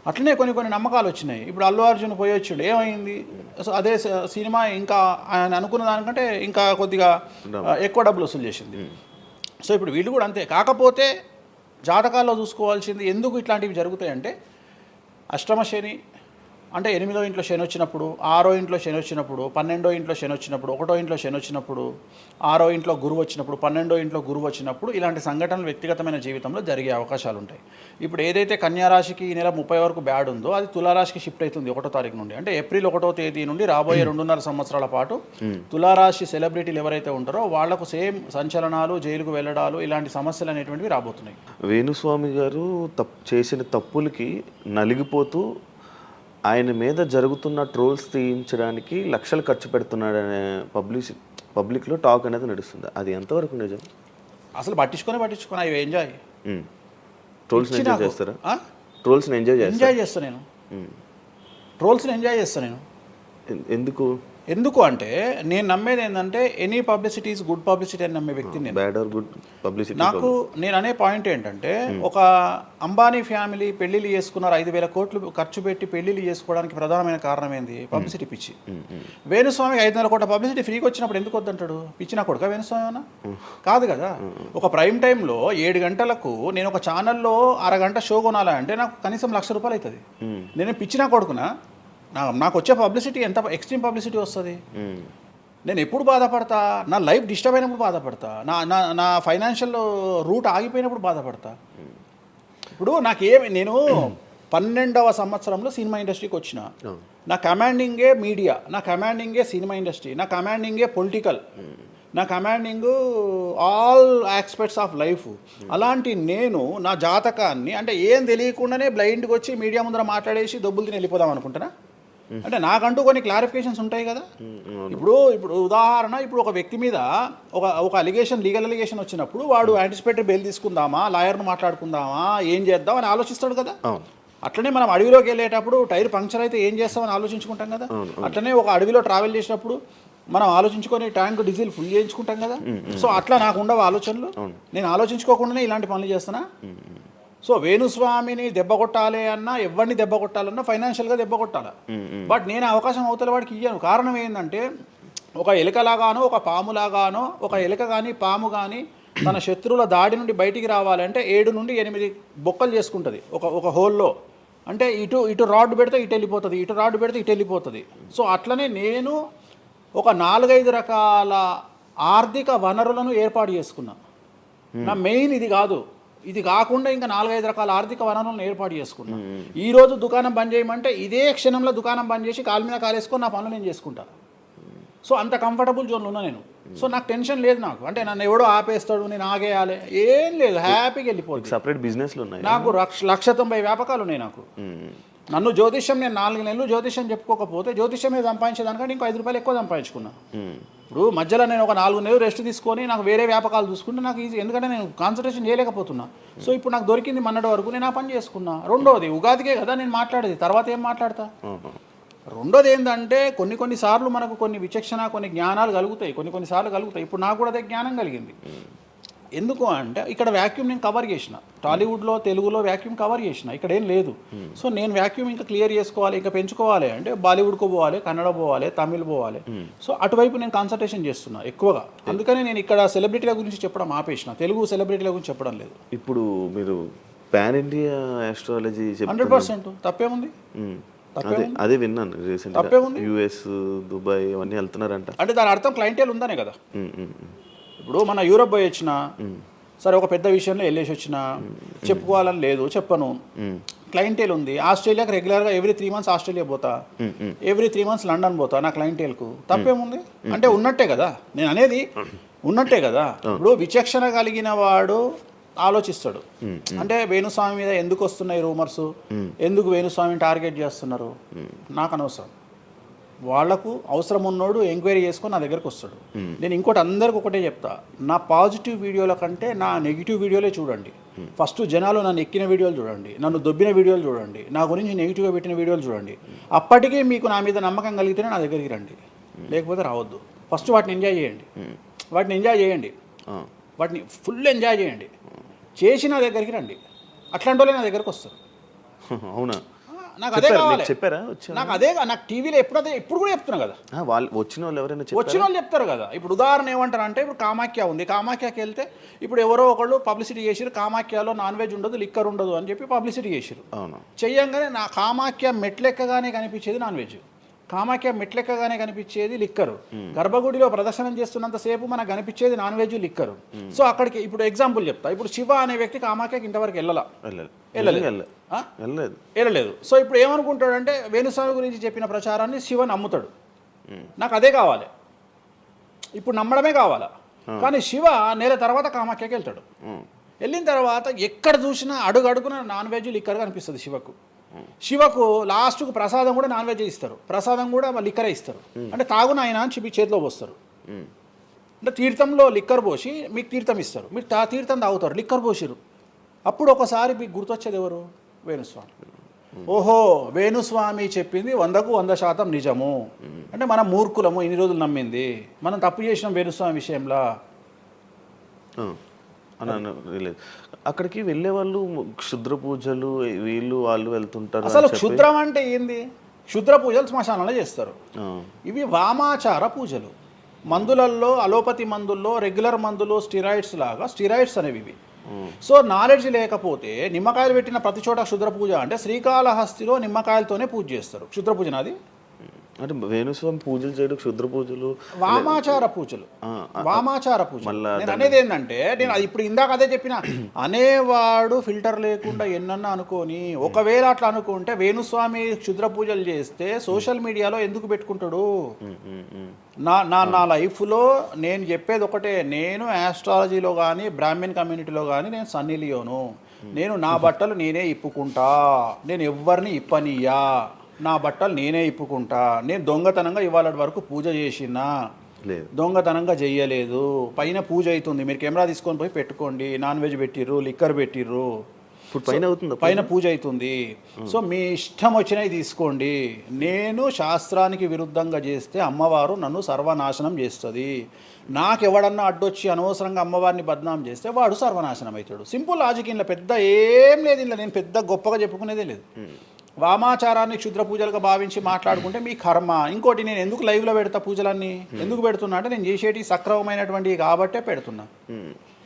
అట్లనే కొన్ని నమ్మకాలు వచ్చినాయి. ఇప్పుడు అల్లు అర్జున్ పోయి వచ్చిండు, ఏమైంది? సో అదే సినిమా ఇంకా ఆయన అనుకున్న దానికంటే ఇంకా కొద్దిగా ఎక్కువ డబ్బులు వసూలు చేసింది. సో ఇప్పుడు వీళ్ళు కూడా అంతే. కాకపోతే జాతకాల్లో చూసుకోవాల్సింది ఎందుకు ఇట్లాంటివి జరుగుతాయంటే, అష్టమ శని అంటే 8వ ఇంట్లో శని వచ్చినప్పుడు, 6వ ఇంట్లో శని వచ్చినప్పుడు, 12వ ఇంట్లో శని వచ్చినప్పుడు, 1వ ఇంట్లో శని వచ్చినప్పుడు, 6వ ఇంట్లో గురువు వచ్చినప్పుడు, 12వ ఇంట్లో గురువు వచ్చినప్పుడు ఇలాంటి సంఘటనలు వ్యక్తిగతమైన జీవితంలో జరిగే అవకాశాలు ఉంటాయి. ఇప్పుడు ఏదైతే కన్యారాశికి ఈ నెల 30 వరకు బ్యాడ్ ఉందో అది తులారాశికి షిఫ్ట్ అవుతుంది 1వ తారీఖు నుండి. అంటే ఏప్రిల్ 1వ తేదీ నుండి రాబోయే 2.5 సంవత్సరాల పాటు తులారాశి సెలబ్రిటీలు ఎవరైతే ఉంటారో వాళ్లకు సేమ్ సంచలనాలు, జైలుకు వెళ్ళడాలు, ఇలాంటి సమస్యలు అనేటువంటివి రాబోతున్నాయి. వేణుస్వామి గారు చేసిన తప్పులకి నలిగిపోతూ ఆయన మీద జరుగుతున్న ట్రోల్స్ తీయించడానికి లక్షలు ఖర్చు పెడుతున్నాడనే పబ్లిక్లో టాక్ అనేది నడుస్తుంది. అది ఎంతవరకు నిజం? అసలు పట్టించుకొని అవి ఎంజాయ్ ట్రోల్స్ని ఎంజాయ్ చేస్తారా? ట్రోల్స్ని ఎంజాయ్ చేస్తాను నేను. ట్రోల్స్ని ఎంజాయ్ చేస్తాను నేను. ఎందుకు అంటే నేను నమ్మేది ఏంటంటే, any publicity is good publicity అని నమ్మే వ్యక్తిని. బ్యాడ్ ఆర్ గుడ్ పబ్లిసిటీ నాకు నేను అనే పాయింట్ ఏంటంటే, ఒక అంబానీ ఫ్యామిలీ పెళ్లిళ్ళు చేసుకున్నారు, 5,000 కోట్లు ఖర్చు పెట్టి పెళ్లిళ్ళు చేసుకోవడానికి ప్రధానమైన కారణం ఏంది? పబ్లిసిటీ పిచ్చి. వేణుస్వామికి 500 కోట్ల పబ్లిసిటీ ఫ్రీకి వచ్చినప్పుడు ఎందుకు వద్దంటాడు? పిచ్చిన కొడుక వేణుస్వామి అన్న? కాదు కదా. ఒక ప్రైమ్ టైంలో 7 గంటలకు నేను ఒక ఛానల్లో అరగంట షో కొనాలంటే నాకు కనీసం ₹1,00,000 అవుతుంది. నేను పిచ్చిన కొడుకునా? నాకు వచ్చే పబ్లిసిటీ ఎంత ఎక్స్ట్రీమ్ పబ్లిసిటీ వస్తుంది. నేను ఎప్పుడు బాధపడతా? నా లైఫ్ డిస్టర్బ్ అయినప్పుడు బాధపడతా, నా ఫైనాన్షియల్ రూట్ ఆగిపోయినప్పుడు బాధపడతా. ఇప్పుడు నేను 12వ సంవత్సరంలో సినిమా ఇండస్ట్రీకి వచ్చిన. నా కమాండింగే మీడియా, నా కమాండింగే సినిమా ఇండస్ట్రీ, నా కమాండింగే పొలిటికల్, నా commanding all aspects of life. అలాంటి నేను నా జాతకాన్ని అంటే ఏం తెలియకుండానే బ్లైండ్గా వచ్చి మీడియా ముందర మాట్లాడేసి దొబ్బులు తిని వెళ్ళిపోదాం అనుకుంటున్నా? అంటే నాకంటూ కొన్ని క్లారిఫికేషన్స్ ఉంటాయి కదా. ఇప్పుడు ఉదాహరణ, ఇప్పుడు ఒక వ్యక్తి మీద ఒక లీగల్ అలిగేషన్ వచ్చినప్పుడు వాడు యాంటిసిపేటరీ బెయిల్ తీసుకుందామా, లాయర్ను మాట్లాడుకుందామా, ఏం చేద్దాం అని ఆలోచిస్తాడు కదా. అట్లనే మనం అడవిలోకి వెళ్ళేటప్పుడు టైర్ పంక్చర్ అయితే ఏం చేస్తామని ఆలోచించుకుంటాం కదా. అట్లనే ఒక అడవిలో ట్రావెల్ చేసినప్పుడు మనం ఆలోచించుకొని ట్యాంక్ డీజిల్ ఫుల్ చేయించుకుంటాం కదా. సో అట్లా నాకు ఉండవు ఆలోచనలు. నేను ఆలోచించుకోకుండానే ఇలాంటి పనులు చేస్తున్నా. సో వేణుస్వామిని దెబ్బ కొట్టాలి అన్నా, ఎవరిని దెబ్బ కొట్టాలన్నా ఫైనాన్షియల్గా దెబ్బ కొట్టాలి. బట్ నేను అవకాశం అవతల వాడికి ఇయ్యాను. కారణం ఏంటంటే, ఒక ఎలుకలాగానో ఒక పాములాగానో, ఒక ఎలుక కానీ పాము కానీ తన శత్రువుల దాడి నుండి బయటికి రావాలంటే 7 నుండి 8 బొక్కలు చేసుకుంటుంది ఒక హోల్లో. అంటే ఇటు రాడ్ పెడితే ఇటు వెళ్ళిపోతుంది, ఇటు రాడ్ పెడితే ఇటు వెళ్ళిపోతుంది. సో అట్లనే నేను ఒక 4-5 రకాల ఆర్థిక వనరులను ఏర్పాటు చేసుకున్నా. నా మెయిన్ ఇది కాదు. ఇది కాకుండా ఇంకా 4-5 రకాల ఆర్థిక వనరులను ఏర్పాటు చేసుకున్నా. ఈరోజు దుకాణం బంద్ చేయమంటే ఇదే క్షణంలో దుకాణం బంద్ చేసి కాలు మీద కాలేసుకొని నా పనులు నేను చేసుకుంటా. సో అంత కంఫర్టబుల్ జోన్లో ఉన్నా నేను. సో నాకు టెన్షన్ లేదు. నాకు అంటే నన్ను ఎవడో ఆపేస్తాడు, నేను ఆగేయాలి, ఏం లేదు, హ్యాపీగా వెళ్ళిపోతుంది. సపరేట్ బిజినెస్లు ఉన్నాయి నాకు. 190 వ్యాపకాలు ఉన్నాయి నాకు. నన్ను జ్యోతిష్యం, నేను 4 నెలలు జ్యోతిష్యం చెప్పుకోకపోతే జ్యోతిష్యం మీద సంపాదించేదానికంటే ఇంకో ₹5 ఎక్కువ సంపాదించుకున్నా. ఇప్పుడు మధ్యలో నేను ఒక 4 నెలలు రెస్ట్ తీసుకొని నాకు వేరే వ్యాపకాలు చూసుకుంటే నాకు ఈజీ, ఎందుకంటే నేను కాన్సన్ట్రేషన్ చేయలేకపోతున్నా. సో ఇప్పుడు నాకు దొరికింది మొన్నటి వరకు, నేను ఆ పని చేసుకున్నా. రెండోది ఉగాదికే కదా నేను మాట్లాడేది, తర్వాత ఏం మాట్లాడతా? రెండోది ఏంటంటే కొన్నిసార్లు మనకు కొన్ని విచక్షణ కొన్ని జ్ఞానాలు కలుగుతాయి, కొన్నిసార్లు కలుగుతాయి. ఇప్పుడు నాకు కూడా అదే జ్ఞానం కలిగింది. ఎందుకు అంటే ఇక్కడ వాక్యూమ్ నేను కవర్ చేసిన, టాలీవుడ్లో తెలుగులో వాక్యూమ్ కవర్ చేసిన, ఇక్కడ ఏం లేదు. సో నేను వాక్యూమ్ ఇంకా క్లియర్ చేసుకోవాలి, ఇంకా పెంచుకోవాలి అంటే బాలీవుడ్కు పోవాలి, కన్నడ పోవాలి, తమిళ్ పోవాలి. సో అటువైపు నేను కాన్సన్ట్రేషన్ చేస్తున్నా ఎక్కువగా. అందుకని నేను ఇక్కడ సెలబ్రిటీల గురించి చెప్పడం ఆపేసిన, తెలుగు సెలబ్రిటీల గురించి చెప్పడం లేదు. ఇప్పుడు మీరు పాన్ ఇండియా ఆస్ట్రాలజీ 100% తప్పేముంది? అదే విన్నాను రీసెంట్. తప్పేముంది? యుఎస్, దుబాయ్ అవన్నీ వెళ్తున్నారంట. అంటే దాని అర్థం క్లయింటేల్ ఉందనే కదా. ఇప్పుడు మన యూరోప్ పోయి వచ్చిన సరే, ఒక పెద్ద విషయంలో వెళ్ళేసి వచ్చిన చెప్పుకోవాలని లేదు, చెప్పను. క్లయింటేల్ ఉంది. ఆస్ట్రేలియాకి రెగ్యులర్గా ఎవ్రీ 3 months ఆస్ట్రేలియా పోతా, ఎవ్రీ 3 months లండన్ పోతా నా క్లయింటేల్కు. తప్పేముంది? అంటే ఉన్నట్టే కదా, నేను అనేది ఉన్నట్టే కదా. ఇప్పుడు విచక్షణ కలిగిన వాడు ఆలోచిస్తాడు. అంటే వేణుస్వామి మీద ఎందుకు వస్తున్నాయి రూమర్స్, ఎందుకు వేణుస్వామిని టార్గెట్ చేస్తున్నారు, నాకు అనవసరం. వాళ్లకు అవసరం ఉన్నోడు ఎంక్వైరీ చేసుకొని నా దగ్గరకు వస్తాడు. నేను ఇంకోటి అందరికి ఒకటే చెప్తా, నా పాజిటివ్ వీడియోల కంటే నా నెగిటివ్ వీడియోలే చూడండి. ఫస్ట్ జనాలు నన్ను ఎక్కిన వీడియోలు చూడండి, నన్ను దొబ్బిన వీడియోలు చూడండి, నా గురించి నెగిటివ్గా పెట్టిన వీడియోలు చూడండి. అప్పటికే మీకు నా మీద నమ్మకం కలిగితేనే నా దగ్గరికి రండి, లేకపోతే రావద్దు. ఫస్ట్ వాటిని ఎంజాయ్ చేయండి, వాటిని ఫుల్ ఎంజాయ్ చేయండి, చేసి నా దగ్గరికి రండి. అట్లాంటి వాళ్ళే నా దగ్గరకు వస్తారు. అవునా? నాకు అదే కావాలి. చెప్పారా? నాకు టీవీలో ఎప్పుడు కూడా చెప్తున్నా కదా, వాళ్ళు వచ్చిన వాళ్ళు ఎవరైనా వచ్చిన వాళ్ళు చెప్తారు కదా. ఇప్పుడు ఉదాహరణ ఏమంటారు అంటే, ఇప్పుడు కామాఖ్య ఉంది, కామాఖ్యకి వెళ్తే ఇప్పుడు ఎవరో ఒకళ్ళు పబ్లిసిటీ చేసిరు, కామాఖ్యలో నాన్ వెజ్ ఉండదు, లిక్కర్ ఉండదు అని చెప్పి పబ్లిసిటీ చేసిరు. అవును. చెయ్యంగానే నా కామాఖ్య మెట్లెక్కగానే కనిపించేది నాన్ వెజ్, కామాఖ్య మెట్లెక్కగానే కనిపించేది లిక్కరు, గర్భగుడిలో ప్రదర్శనం చేస్తున్నంతసేపు మనకు కనిపించేది నాన్ వెజ్, లిక్కరు. సో అక్కడికి ఇప్పుడు ఎగ్జాంపుల్ చెప్తా. ఇప్పుడు శివ అనే వ్యక్తి కామాఖ్యకి ఇంతవరకు వెళ్ళలేదు. సో ఇప్పుడు ఏమనుకుంటాడంటే, వేణుస్వామి గురించి చెప్పిన ప్రచారాన్ని శివ నమ్ముతాడు. నాకు అదే కావాలి, ఇప్పుడు నమ్మడమే కావాలా. కానీ శివ నెల తర్వాత కామాఖ్యకి వెళ్తాడు. వెళ్ళిన తర్వాత ఎక్కడ చూసినా అడుగున నాన్ వెజ్, లిక్కర్ కనిపిస్తుంది శివకు. లాస్ట్కు ప్రసాదం కూడా నాన్ వెజ్ ఇస్తారు, ప్రసాదం కూడా లిక్కరే ఇస్తారు. అంటే తాగున ఆయన అని చెప్పి చేతిలో పోస్తారు. అంటే తీర్థంలో లిక్కర్ పోసి మీకు తీర్థం ఇస్తారు, మీరు తీర్థం తాగుతారు, లిక్కర్ పోసిరు. అప్పుడు ఒకసారి మీకు గుర్తొచ్చేది ఎవరు? వేణుస్వామి. ఓహో, వేణుస్వామి చెప్పింది 100కు 100% నిజము. అంటే మనం మూర్ఖులము, ఇన్ని రోజులు నమ్మింది, మనం తప్పు చేసినాం వేణుస్వామి విషయంలో. అక్కడికి వెళ్ళే వాళ్ళు క్షుద్ర పూజలు వీళ్ళు వాళ్ళు వెళ్తుంటారు. అసలు క్షుద్రం అంటే ఏంది? క్షుద్ర పూజలు శ్మశానంలో చేస్తారు. ఇవి వామాచార పూజలు. మందులలో, అలోపతి మందుల్లో రెగ్యులర్ మందులు స్టిరాయిడ్స్ లాగా స్టిరాయిడ్స్ అనేవి ఇవి. సో నాలెడ్జ్ లేకపోతే నిమ్మకాయలు పెట్టిన ప్రతి చోట క్షుద్ర పూజ అంటే, శ్రీకాళహస్తిలో నిమ్మకాయలతోనే పూజ చేస్తారు. క్షుద్ర పూజ నాది అంటే వేణుస్వామి పూజలు చేయడం క్షుద్ర పూజలు, వామాచార పూజలు. నేను అనేది ఏంటంటే, నేను అది ఇప్పుడు ఇందాక అదే చెప్పిన, అనేవాడు ఫిల్టర్ లేకుండా ఎన్నన్నా అనుకోని, ఒకవేళ అట్లా అనుకుంటే వేణుస్వామి క్షుద్ర పూజలు చేస్తే సోషల్ మీడియాలో ఎందుకు పెట్టుకుంటాడు? నా లైఫ్లో నేను చెప్పేది ఒకటే, నేను ఆస్ట్రాలజీలో కానీ బ్రాహ్మణ్ కమ్యూనిటీలో కానీ నేను సన్నీ లియోను. నేను నా బట్టలు నేనే ఇప్పుకుంటా, నేను ఎవ్వరిని ఇప్పనియ్యా, నా బట్టలు నేనే ఇప్పుకుంటా. నేను దొంగతనంగా ఇవాళ వరకు పూజ చేసినా, దొంగతనంగా చెయ్యలేదు. పైన పూజ అవుతుంది, మీరు కెమెరా తీసుకొని పోయి పెట్టుకోండి. నాన్ వెజ్ పెట్టిర్రు, లిక్కర్ పెట్టిర్రు, పైన పూజ అవుతుంది. సో మీ ఇష్టం వచ్చినవి తీసుకోండి. నేను శాస్త్రానికి విరుద్ధంగా చేస్తే అమ్మవారు నన్ను సర్వనాశనం చేస్తుంది. నాకెవడన్నా అడ్డొచ్చి అనవసరంగా అమ్మవారిని బద్నాం చేస్తే వాడు సర్వనాశనం అవుతాడు. Simple logic. ఇంట్లో పెద్ద ఏం లేదు, ఇంట్లో నేను పెద్ద గొప్పగా చెప్పుకునేదే లేదు. వామాచారాన్ని క్షుద్ర పూజలుగా భావించి మాట్లాడుకుంటే మీ కర్మ. ఇంకోటి, నేను ఎందుకు లైవ్లో పెడతా పూజలన్నీ, ఎందుకు పెడుతున్నా అంటే, నేను చేసేటి సక్రమమైనటువంటివి కాబట్టే పెడుతున్నా.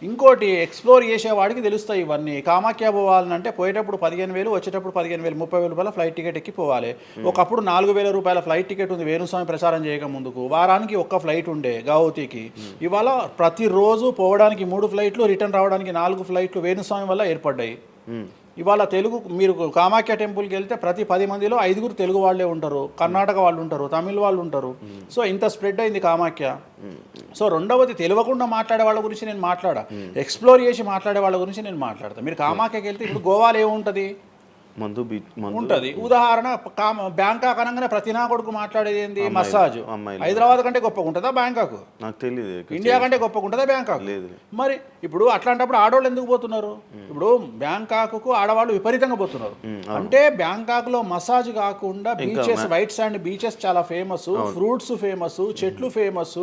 ఇంకోటి, ఎక్స్ప్లోర్ చేసేవాడికి తెలుస్తాయి ఇవన్నీ. కామాఖ్య పోవాలంటే పోయేటప్పుడు 15,000, వచ్చేటప్పుడు 15,000, 30,000 రూపాయల ఫ్లైట్ టికెట్ ఎక్కి పోవాలి. ఒకప్పుడు 4,000 రూపాయల ఫ్లైట్ టికెట్ ఉంది వేణుస్వామి ప్రచారం చేయక ముందుకు. వారానికి ఒక్క ఫ్లైట్ ఉండే గౌహతికి. ఇవాళ ప్రతిరోజు పోవడానికి 3 ఫ్లైట్లు, రిటర్న్ రావడానికి 4 ఫ్లైట్లు వేణుస్వామి వల్ల ఏర్పడ్డాయి. ఇవాళ తెలుగు, మీరు కామాఖ్య టెంపుల్కి వెళ్తే ప్రతి 10 మందిలో 5 తెలుగు వాళ్ళే ఉంటారు, కర్ణాటక వాళ్ళు ఉంటారు, తమిళ వాళ్ళు ఉంటారు. సో ఇంత స్ప్రెడ్ అయింది కామాఖ్య. సో రెండవది, తెలియకుండా మాట్లాడే వాళ్ళ గురించి నేను మాట్లాడా, ఎక్స్ప్లోర్ చేసి మాట్లాడే వాళ్ళ గురించి నేను మాట్లాడతాను. మీరు కామాఖ్యకి వెళ్తే ఇప్పుడు గోవాలో ఏముంటుంది? ఉంటుంది. ఉదాహరణ బ్యాంకాక్ అనగానే ప్రతి నా కొడుకు మాట్లాడేది ఏంది? మసాజ్. హైదరాబాద్ కంటే గొప్పగా ఉంటుందా బ్యాంకాక్? నాకు తెలియదు. ఇండియా కంటే గొప్పగా ఉంటుందా బ్యాంకాక్? లేదు. మరి ఇప్పుడు అట్లాంటప్పుడు ఆడవాళ్ళు ఎందుకు పోతున్నారు? ఇప్పుడు బ్యాంకాక్కు ఆడవాళ్ళు విపరీతంగా పోతున్నారు. అంటే బ్యాంకాక్లో మసాజ్ కాకుండా బీచెస్, వైట్ శాండ్ బీచెస్ చాలా ఫేమస్, ఫ్రూట్స్ ఫేమస్, చెట్లు ఫేమస్,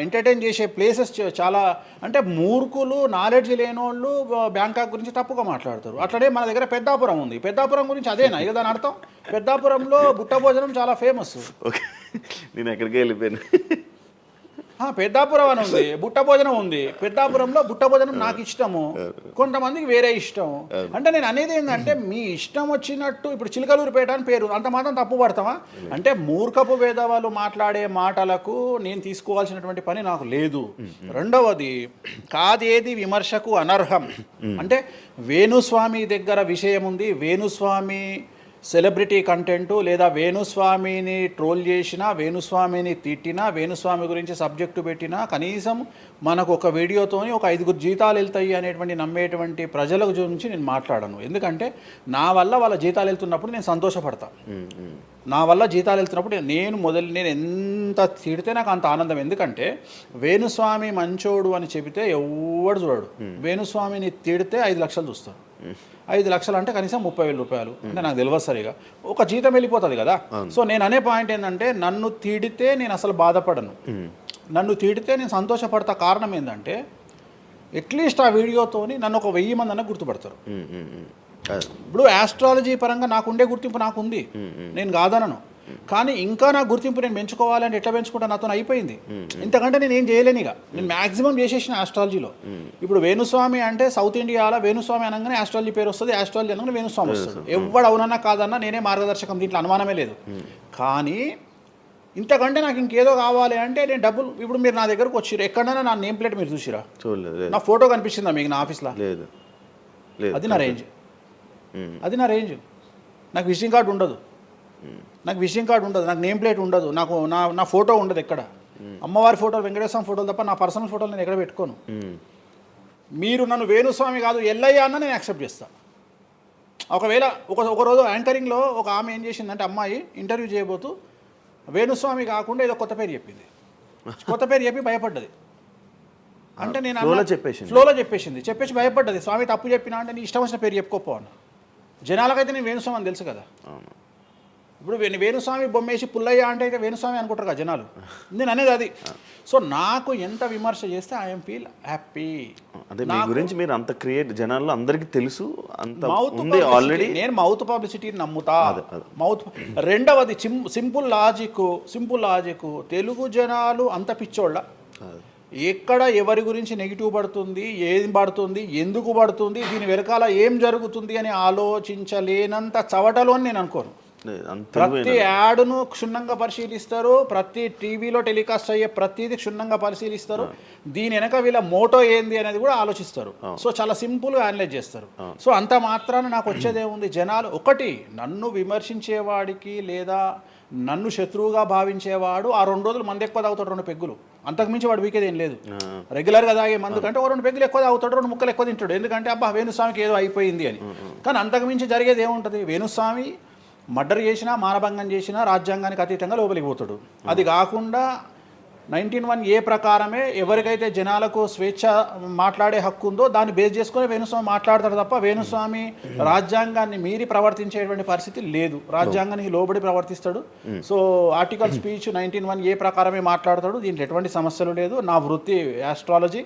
ఎంటర్టైన్ చేసే ప్లేసెస్ చాలా. అంటే మూర్ఖులు, నాలెడ్జ్ లేని వాళ్ళు బ్యాంకాక్ గురించి తప్పుగా మాట్లాడతారు. అట్లనే మన దగ్గర పెద్దాపురం ఉంది. పెద్దాపురం గురించి అదేనా ఇక దాని అర్థం? పెద్దాపురంలో బుట్ట భోజనం చాలా ఫేమస్. ఓకే, నేను ఎక్కడికి వెళ్ళిపోయాను. పెద్దాపురం అని ఉంది, బుట్ట భోజనం ఉంది. పెద్దాపురంలో బుట్ట భోజనం నాకు ఇష్టము, కొంతమందికి వేరే ఇష్టం. అంటే నేను అనేది ఏంటంటే మీ ఇష్టం వచ్చినట్టు. ఇప్పుడు చిలకలూరుపేట అని పేరు, అంత మాత్రం తప్పు పడతామా? అంటే మూర్ఖపు వేదవాళ్ళు మాట్లాడే మాటలకు నేను తీసుకోవాల్సినటువంటి పని నాకు లేదు. రెండవది, కాదేది విమర్శకు అనర్హం. అంటే వేణుస్వామి దగ్గర విషయం ఉంది, వేణుస్వామి సెలబ్రిటీ కంటెంటు, లేదా వేణుస్వామిని ట్రోల్ చేసినా, వేణుస్వామిని తిట్టినా, వేణుస్వామి గురించి సబ్జెక్టు పెట్టినా, కనీసం మనకు ఒక వీడియోతోని ఒక 5 జీతాలు వెళ్తాయి అనేటువంటి నమ్మేటువంటి ప్రజల గురించి నేను మాట్లాడను. ఎందుకంటే నా వల్ల వాళ్ళ జీతాలు వెళ్తున్నప్పుడు నేను సంతోషపడతా. నా వల్ల జీతాలు వెళ్తున్నప్పుడు నేను ఎంత తిడితే నాకు అంత ఆనందం. ఎందుకంటే వేణుస్వామి మంచోడు అని చెబితే ఎవడు చూడడు. వేణుస్వామిని తిడితే 5 లక్షలు చూస్తాడు. 5 లక్షలు అంటే కనీసం 30,000 రూపాయలు. అంటే నాకు తెలియదు సరిగా, ఒక జీతం వెళ్ళిపోతుంది కదా. సో నేను అనే పాయింట్ ఏంటంటే, నన్ను తిడితే నేను అసలు బాధపడను, నన్ను తిడితే నేను సంతోషపడతా. కారణం ఏంటంటే అట్లీస్ట్ ఆ వీడియోతోని నన్ను ఒక 1000 మంది అన్న గుర్తుపడతారు. ఇప్పుడు ఆస్ట్రాలజీ పరంగా నాకుండే గుర్తింపు నాకుంది, నేను కాదనను. కానీ ఇంకా నా గుర్తింపు నేను పెంచుకోవాలంటే ఎట్లా పెంచుకుంటా? నాతో అయిపోయింది. ఇంతకంటే నేను ఏం చేయలేను. ఇక నేను మ్యాక్సిమం చేసేసిన ఆస్ట్రాలజీలో. ఇప్పుడు వేణుస్వామి అంటే సౌత్ ఇండియాలో వేణుస్వామి అనగానే ఆస్ట్రాలజీ పేరు వస్తుంది, ఆస్ట్రాలజీ అనగానే వేణుస్వామి వస్తుంది. ఎవడు అవునన్నా కాదన్నా నేనే మార్గదర్శకం, దీంట్లో అనుమానమే లేదు. కానీ ఇంతకంటే నాకు ఇంకేదో కావాలి అంటే నేను డబ్బులు. ఇప్పుడు మీరు నా దగ్గరకు వచ్చిర్రు, ఎక్కడైనా నా నేమ్ ప్లేట్ మీరు చూసిరా? చూడలేదు. నా ఫోటో కనిపిస్తుందా మీకు నా ఆఫీస్లో? లేదు. అది నా రేంజ్, అది నా రేంజ్. నాకు విజిటింగ్ కార్డు ఉండదు, నాకు విజిటింగ్ కార్డు ఉండదు, నాకు నేమ్ ప్లేట్ ఉండదు, నాకు నా ఫోటో ఉండదు ఎక్కడ. అమ్మవారి ఫోటోలు, వెంకటేశ్వర ఫోటోలు తప్ప నా పర్సనల్ ఫోటోలు నేను ఎక్కడ పెట్టుకోను. మీరు నన్ను వేణుస్వామి కాదు ఎల్లయ్య అన్న నేను యాక్సెప్ట్ చేస్తాను. ఒకవేళ ఒక రోజు యాంకరింగ్లో ఒక ఆమె ఏం చేసిందంటే, అమ్మాయి ఇంటర్వ్యూ చేయబోతూ వేణుస్వామి కాకుండా ఏదో కొత్త పేరు చెప్పింది. కొత్త పేరు చెప్పి భయపడ్డది. అంటే నేను ఫ్లోలో చెప్పేసి భయపడ్డది. స్వామి తప్పు చెప్పినా అంటే నీ ఇష్టం వచ్చిన పేరు చెప్పుకోపో అన్న. జనాలకైతే నేను వేణుస్వామి అని తెలుసు కదా. ఇప్పుడు వేణుస్వామి బొమ్మేసి పుల్లయ్య అంటే అయితే వేణుస్వామి అనుకుంటారు కదా జనాలు. నేను అనేది అది. సో నాకు ఎంత విమర్శ చేస్తే ఐఎమ్ ఫీల్ హ్యాపీ. అదే మీ గురించి మీరు అంత క్రియేట్, జనాల్లో అందరికీ తెలుసు, అంత ఉంది ఆల్రెడీ. నేను మౌత్ పబ్లిసిటీని నమ్ముతా. మౌత్. రెండవది సింపుల్ లాజిక్. తెలుగు జనాలు అంత పిచ్చోళ్ళ. ఎక్కడ ఎవరి గురించి నెగిటివ్ పడుతుంది, ఏం పడుతుంది, ఎందుకు పడుతుంది, దీని వెనకాల ఏం జరుగుతుంది అని ఆలోచించలేనంత చవటలో నేను అనుకోను. ప్రతి యాడ్ను క్షుణ్ణంగా పరిశీలిస్తారు, ప్రతి టీవీలో టెలికాస్ట్ అయ్యే ప్రతిదీ క్షుణ్ణంగా పరిశీలిస్తారు, దీని వెనక వీళ్ళ మోటో ఏంది అనేది కూడా ఆలోచిస్తారు. సో చాలా సింపుల్గా అనలైజ్ చేస్తారు. సో అంత మాత్రాన నాకు వచ్చేదేముంది, జనాలు ఒకటి నన్ను విమర్శించేవాడికి లేదా నన్ను శత్రువుగా భావించేవాడు ఆ 2 రోజులు మందు ఎక్కువ తాగుతాడు, 2 పెగ్గులు, అంతకుమించి వాడు వీకేది ఏం లేదు. రెగ్యులర్గా తాగే మందు కంటే 2 పెగ్గులు ఎక్కువ తాగుతాడు, 2 ముక్కలు ఎక్కువ తింటాడు. ఎందుకంటే అబ్బా వేణుస్వామికి ఏదో అయిపోయింది అని. కానీ అంతకుమించి జరిగేది ఏముంటుంది? వేణుస్వామి మర్డర్ చేసినా, మానభంగం చేసినా రాజ్యాంగానికి అతీతంగా లోపలికి పోతాడు. అది కాకుండా 19(1) ప్రకారమే ఎవరికైతే జనాలకు స్వేచ్ఛ మాట్లాడే హక్కు ఉందో దాన్ని బేస్ చేసుకుని వేణుస్వామి మాట్లాడతాడు తప్ప వేణుస్వామి రాజ్యాంగాన్ని మీరి ప్రవర్తించేటువంటి పరిస్థితి లేదు. రాజ్యాంగానికి లోబడి ప్రవర్తిస్తాడు. సో ఆర్టికల్ స్పీచ్ 19(1) ప్రకారమే మాట్లాడతాడు. దీంట్లో ఎటువంటి సమస్యలు లేదు. నా వృత్తి ఆస్ట్రాలజీ.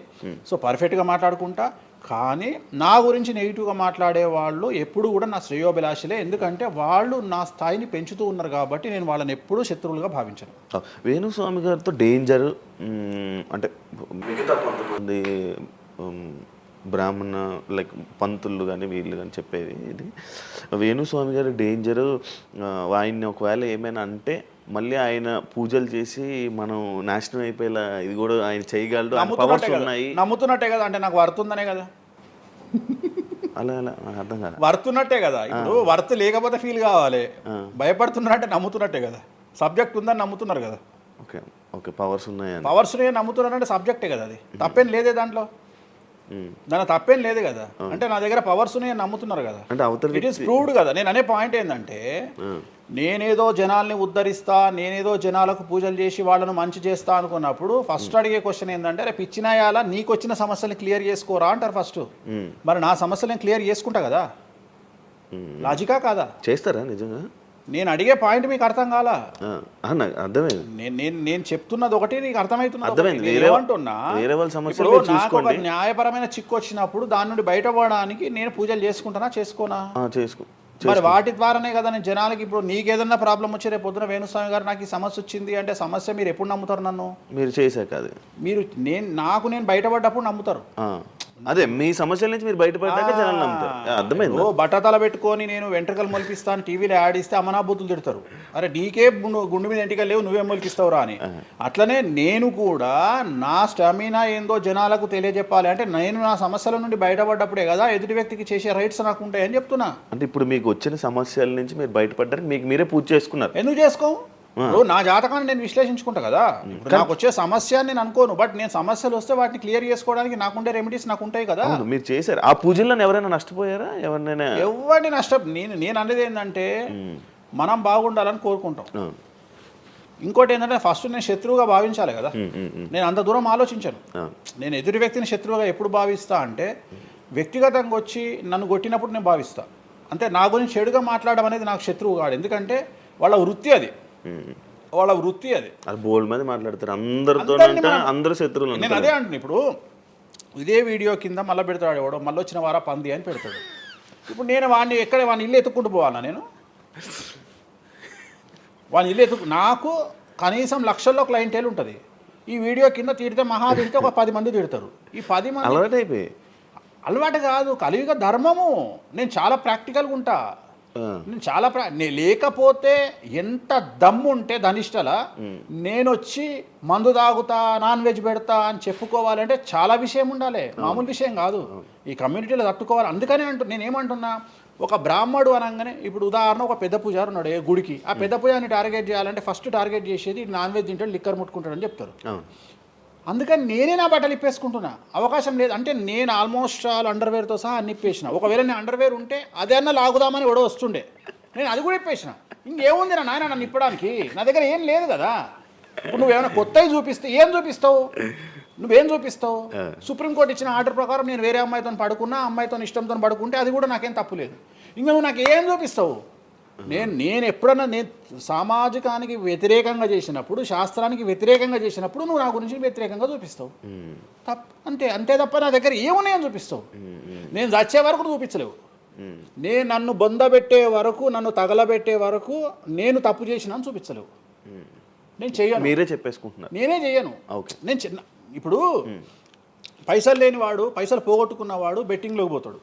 సో పర్ఫెక్ట్గా మాట్లాడుకుంటా. కానీ నా గురించి నెగిటివ్గా మాట్లాడే వాళ్ళు ఎప్పుడు కూడా నా శ్రేయోభిలాషులే. ఎందుకంటే వాళ్ళు నా స్థాయిని పెంచుతూ ఉన్నారు కాబట్టి నేను వాళ్ళని ఎప్పుడూ శత్రువులుగా భావించను. వేణుస్వామి గారితో డేంజర్ అంటే మిగతా కొంతమంది బ్రాహ్మణ లైక్ పంతులు కానీ వీళ్ళు కానీ చెప్పేది ఇది, వేణుస్వామి గారి డేంజరు ఆయన్ని ఒకవేళ ఏమైనా అంటే మళ్ళీ ఆయన పూజలు చేసి మనం నాశనం అయిపోయేలా ఇది కూడా ఆయన చేయగలడు, పవర్స్ ఉన్నాయి. నమ్ముతున్నట్టే కదా, అంటే నాకు వర్తుందనే కదా. అలా నాకు అర్థం కాదు. వర్తున్నట్టే కదా. ఇప్పుడు వర్త్ లేకపోతే ఫీల్ కావాలి. భయపడుతున్నారంటే నమ్ముతున్నట్టే కదా. సబ్జెక్ట్ ఉందని నమ్ముతున్నారు కదా. ఓకే ఓకే, పవర్స్ ఉన్నాయి, పవర్స్ నమ్ముతున్నారంటే సబ్జెక్టే కదా. అది తప్పేం లేదే దాంట్లో. దాని తప్పేం లేదు కదా. అంటే నా దగ్గర పవర్స్ నేను నమ్ముతున్నారు కదా, అంటే అవతల ఇట్ ఈస్ ప్రూవ్డ్ కదా. నేను అనే పాయింట్ ఏంటంటే నేనేదో జనాల్ని ఉద్ధరిస్తా, నేనేదో జనాలకు పూజలు చేసి వాళ్ళను మంచి చేస్తా అనుకున్నప్పుడు ఫస్ట్ అడిగే క్వశ్చన్ ఏంటంటే రేపు ఇచ్చినాయాలా నీకు వచ్చిన సమస్యల్ని క్లియర్ చేసుకోరా అంటారు ఫస్ట్. మరి నా సమస్యలు నేను క్లియర్ చేసుకుంటా కదా, లాజికా కాదా? చేస్తారా నిజంగా? నేను అడిగే పాయింట్ మీకు అర్థం కాలా? నాకు అర్థమైంది. నేను చెప్తున్నది ఒకటి, నీకు అర్థమవుతున్నది అర్థమైంది. ఏమంటున్నా, వేరే వాళ్ళ సమస్యలు ఇప్పుడు నాకు ఒక చూసుకోండి. న్యాయపరమైన చిక్కు వచ్చినప్పుడు దాని నుండి బయటపడడానికి నేను పూజలు చేసుకుంటానా చేసుకోనా? చేసుకో. మరి వాటి ద్వారానే కదా నేను జనాలకి, ఇప్పుడు నీకేదన్నా ప్రాబ్లం వచ్చి రేపు పొద్దున వేణుస్వామి గారు నాకు ఈ సమస్య వచ్చింది అంటే సమస్య మీరు ఎప్పుడు నమ్ముతారు? నన్ను మీరు చేశాక అది మీరు నేను బయటపడ్డప్పుడు నమ్ముతారు. అదే మీ సమస్యల నుంచి మీరు బయటపడ్డాక జనాలు నమ్ముతారు. అర్థమైంది. బట్టతల పెట్టుకొని నేను వెంట్రుకలు మొలిపిస్తాను టీవీలో యాడ్ ఇస్తే అమనాబుద్ధులు తిడతారు, అరే నీకే గుండు మీద ఎంటికలు లేవు నువ్వేం మొలిపిస్తావురా అని. అట్లనే నేను కూడా నా స్టామినా ఏందో జనాలకు తెలియజెప్పాలి అంటే నేను నా సమస్యల నుండి బయటపడ్డప్పుడే కదా ఎదుటి వ్యక్తికి చేసే రైట్స్ నాకు ఉంటాయని చెప్తున్నా. అంటే ఇప్పుడు మీకు వచ్చిన సమస్యల నుంచి మీరు బయటపడ్డారు, మీకు మీరే పూజ చేసుకున్నారు. ఎందుకు చేసుకో? నా జాతకాన్ని నేను విశ్లేషించుకుంటా కదా. ఇప్పుడు నాకు వచ్చే సమస్య నేను అనుకోను, బట్ నేను సమస్యలు వస్తే వాటిని క్లియర్ చేసుకోవడానికి నాకుండే రెమెడీస్ నాకు ఉంటాయి కదా. మీరు చేశారు. ఆ పూజల్లో ఎవరైనా నష్టపోయారా? ఎవరినైనా? ఎవరిని నేను అనేది ఏంటంటే మనం బాగుండాలని కోరుకుంటాం. ఇంకోటి ఏంటంటే ఫస్ట్ నేను శత్రువుగా భావించాలి కదా. నేను అంత దూరం ఆలోచించాను. నేను ఎదుటి వ్యక్తిని శత్రువుగా ఎప్పుడు భావిస్తా అంటే వ్యక్తిగతంగా వచ్చి నన్ను కొట్టినప్పుడు నేను భావిస్తా. అంటే నా గురించి చెడుగా మాట్లాడడం అనేది నాకు శత్రువు కాదు, ఎందుకంటే వాళ్ళ వృత్తి అది. అది బోల్డ్ మంది మాట్లాడతారు అందరితో, అందరూ శత్రువులు. నేను అదే అంటున్నా. ఇప్పుడు ఇదే వీడియో కింద మళ్ళీ పెడతాడు ఎవడో, మళ్ళీ వచ్చిన వారా పంది అని పెడతాడు. ఇప్పుడు నేను వాడిని వాడిని ఇల్లు ఎత్తుక్కుంటూ పోవాలా? నేను వాడిని ఇల్లు నాకు కనీసం లక్షల్లో క్లయింటేల్ ఉంటుంది. ఈ వీడియో కింద తిడితే తిడితే ఒక 10 మంది తిడతారు. ఈ 10 మంది అలవాటు కాదు, కలియుగ ధర్మము. నేను చాలా ప్రాక్టికల్గా ఉంటా. నేను లేకపోతే ఎంత దమ్ము ఉంటే ధనిష్టల నేను వచ్చి మందు తాగుతా నాన్ వెజ్ పెడతా అని చెప్పుకోవాలంటే చాలా విషయం ఉండాలి, మామూలు విషయం కాదు. ఈ కమ్యూనిటీలో తట్టుకోవాలి. అందుకనే నేనేమంటున్నా, ఒక బ్రాహ్మడు అనగానే ఇప్పుడు ఉదాహరణ ఒక పెద్ద పూజారు ఉన్నాడు ఏ గుడికి, ఆ పెద్ద పూజారిని టార్గెట్ చేయాలంటే ఫస్ట్ టార్గెట్ చేసేది నాన్ వెజ్ తింటాడు లిక్కర్ ముట్టుకుంటాడు అని చెప్తారు. అందుకని నేనే నా బట్టలు ఇప్పేసుకుంటున్నా, అవకాశం లేదు. అంటే నేను ఆల్మోస్ట్ అండర్వేర్తో సహా అన్ని ఇప్పేసిన. ఒకవేళ నేను అండర్వేర్ ఉంటే అదే అన్న లాగుదామని ఎవడో వస్తుండే, నేను అది కూడా ఇప్పేసిన. ఇంకేముంది నా నాయన నన్ను ఇప్పడానికి? నా దగ్గర ఏం లేదు కదా. ఇప్పుడు నువ్వేమైనా కొత్తవి చూపిస్తే ఏం చూపిస్తావు? నువ్వేం చూపిస్తావు? సుప్రీంకోర్టు ఇచ్చిన ఆర్డర్ ప్రకారం నేను వేరే అమ్మాయితో పడుకున్నా, అమ్మాయితో ఇష్టంతో పడుకుంటే అది కూడా నాకేం తప్పు లేదు. ఇంకా నువ్వు నాకు ఏం చూపిస్తావు? నేను ఎప్పుడన్నా నేను సామాజికానికి వ్యతిరేకంగా చేసినప్పుడు, శాస్త్రానికి వ్యతిరేకంగా చేసినప్పుడు నువ్వు నా గురించి వ్యతిరేకంగా చూపిస్తావు. అంతే తప్ప నా దగ్గర ఏమున్నాయని చూపిస్తావు? నేను చచ్చే వరకు చూపించలేవు. నేను నన్ను బొందబెట్టే వరకు, నన్ను తగలబెట్టే వరకు నేను తప్పు చేసినా అని చూపించలేవు. నేను చెయ్యను. మీరే చెప్పేసుకుంటున్నారు. నేనే చెయ్యను. నేను ఇప్పుడు పైసలు లేనివాడు, పైసలు పోగొట్టుకున్నవాడు బెట్టింగ్లోకి పోతాడు.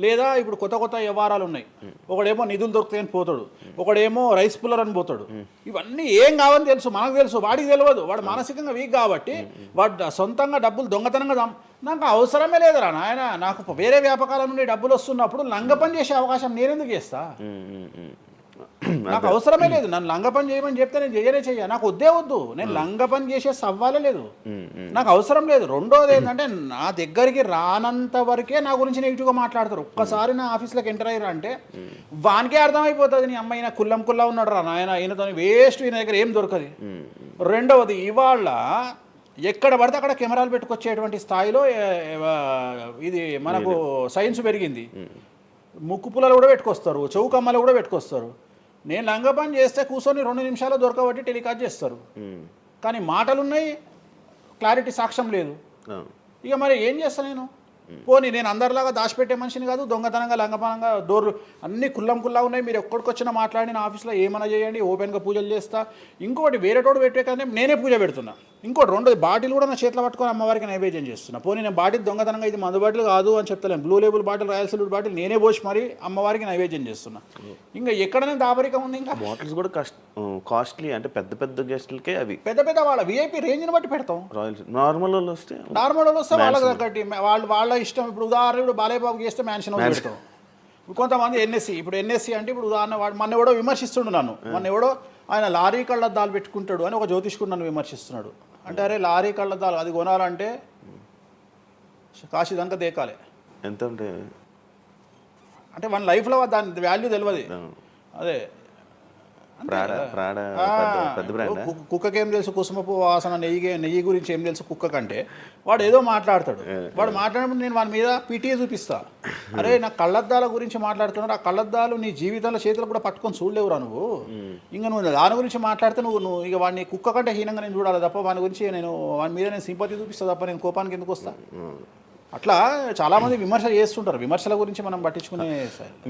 లేదా ఇప్పుడు కొత్త వ్యవహారాలు ఉన్నాయి, ఒకడేమో నిధులు దొరుకుతాయని పోతాడు, ఒకడేమో రైస్ పుల్లర్ అని పోతాడు. ఇవన్నీ ఏం కావని తెలుసు, మనకు తెలుసు, వాడికి తెలియదు. వాడు మానసికంగా వీక్ కాబట్టి వాడు సొంతంగా డబ్బులు దొంగతనంగా నాకు అవసరమే లేదురా నాయన. నాకు వేరే వ్యాపకాల నుండి డబ్బులు వస్తున్నప్పుడు లంగ పని చేసే అవకాశం నేనెందుకు చేస్తా? నాకు అవసరమే లేదు. నన్ను లంగ పని చేయమని చెప్తే నేను చెయ్య, నాకు వద్దు. నేను లంగ పని చేసే సవ్వాలే లేదు, నాకు అవసరం లేదు. రెండోది ఏంటంటే నా దగ్గరికి రానంత వరకే నా గురించి నెగిటివ్గా మాట్లాడతారు. ఒక్కసారి నా ఆఫీస్లోకి ఎంటర్ అయ్యారు అంటే వానికే అర్థమైపోతుంది, నీ అమ్మాయి కుల్లం ఉన్నాడు రా నాయన, ఈయనతో వేస్ట్, ఈయన దగ్గర ఏం దొరకదు. రెండవది, ఇవాళ ఎక్కడ పడితే అక్కడ కెమెరాలు పెట్టుకొచ్చేటువంటి స్థాయిలో ఇది మనకు సైన్స్ పెరిగింది. ముక్కు పుల్లలు కూడా పెట్టుకొస్తారు, చౌకమ్మలు కూడా పెట్టుకొస్తారు. నేను లంగ పని చేస్తే కూర్చొని 2 నిమిషాలు దొరకబట్టి టెలికాస్ట్ చేస్తారు. కానీ మాటలున్నాయి, క్లారిటీ సాక్ష్యం లేదు. ఇక మరి ఏం చేస్తాను నేను? పోనీ నేను అందరిలాగా దాచిపెట్టే మనిషిని కాదు, దొంగతనంగా లంగపనంగా డోర్లు అన్నీ కుల్లా ఉన్నాయి. మీరు ఎక్కడికొచ్చినా మాట్లాడి నా ఆఫీస్లో ఏమైనా చేయండి, ఓపెన్గా పూజలు చేస్తా. ఇంకోటి వేరేటోడు పెట్టే కానీ నేనే పూజ పెడుతున్నా. ఇంకోటి రెండోది, బాటిల్ కూడా నా చేతిలో పట్టుకొని అమ్మవారికి నైవేద్యం చేస్తున్నా. పోనీ నేను బాటిల్ దొంగతనంగా ఇది మందు బాటిల్ కాదు అని చెప్తలేను, Blue Label bottle, Royal Salute bottle నేనే పోసి మరి అమ్మవారికి నైవేద్యం చేస్తున్నా. ఇంకా ఎక్కడనే దాపరికం ఉంది? ఇంకా బాటిల్స్ కూడా కాస్ట్లీ, అంటే పెద్ద గెస్టులకే అవి పెద్ద వాళ్ళ విఐపీ రేంజ్ని బట్టి పెడతాం. నార్మల్ వాళ్ళు వస్తే వాళ్ళకి తగ్గట్టి వాళ్ళ ఇష్టం. ఇప్పుడు ఉదాహరణ ఇప్పుడు బాలయ్యబాబు చేస్తే మ్యాన్షన్ హౌస్ పెడతాం. కొంతమంది ఎన్ఎస్సి అంటే ఇప్పుడు ఉదాహరణ వాడు మొన్న ఎవడో విమర్శిస్తుండు నన్ను, ఆయన లారీ కళ్ళద్దాలు పెట్టుకుంటాడు అని ఒక జ్యోతిష్కుడు నన్ను విమర్శిస్తున్నాడు. అంటే అరే లారీ కళ్ళద్దాలు అది కొనాలంటే కాశీ దాకా దేకాలి. ఎంత ఉంటే అంటే మన లైఫ్లో దాని వాల్యూ తెలియదు. అదే ప్రాడ ఆ, పెద్ద బ్రాండ్. కుక్కకి ఏం తెలుసు కుసుమపు వాసన, నెయ్యి గురించి ఏం తెలుసు కుక్క కంటే. వాడు ఏదో మాట్లాడతాడు. వాడు మాట్లాడినప్పుడు నేను వాడి మీద పీటీఏ చూపిస్తా. అరే నా కళ్ళద్దాల గురించి మాట్లాడుతున్నాడు, ఆ కళ్ళద్దాలు నీ జీవితంలో చేతులు కూడా పట్టుకొని చూడలేవురా నువ్వు. ఇంకా నువ్వు దాని గురించి మాట్లాడితే నువ్వు ఇక వాడిని కుక్క కంటే హీనంగా నేను చూడాలి తప్ప వాని గురించి వాని మీద నేను సింపతి చూపిస్తా తప్ప నేను కోపానికి ఎందుకు వస్తా. అట్లా చాలామంది విమర్శ చేస్తుంటారు. విమర్శల గురించి మనం పట్టించుకునే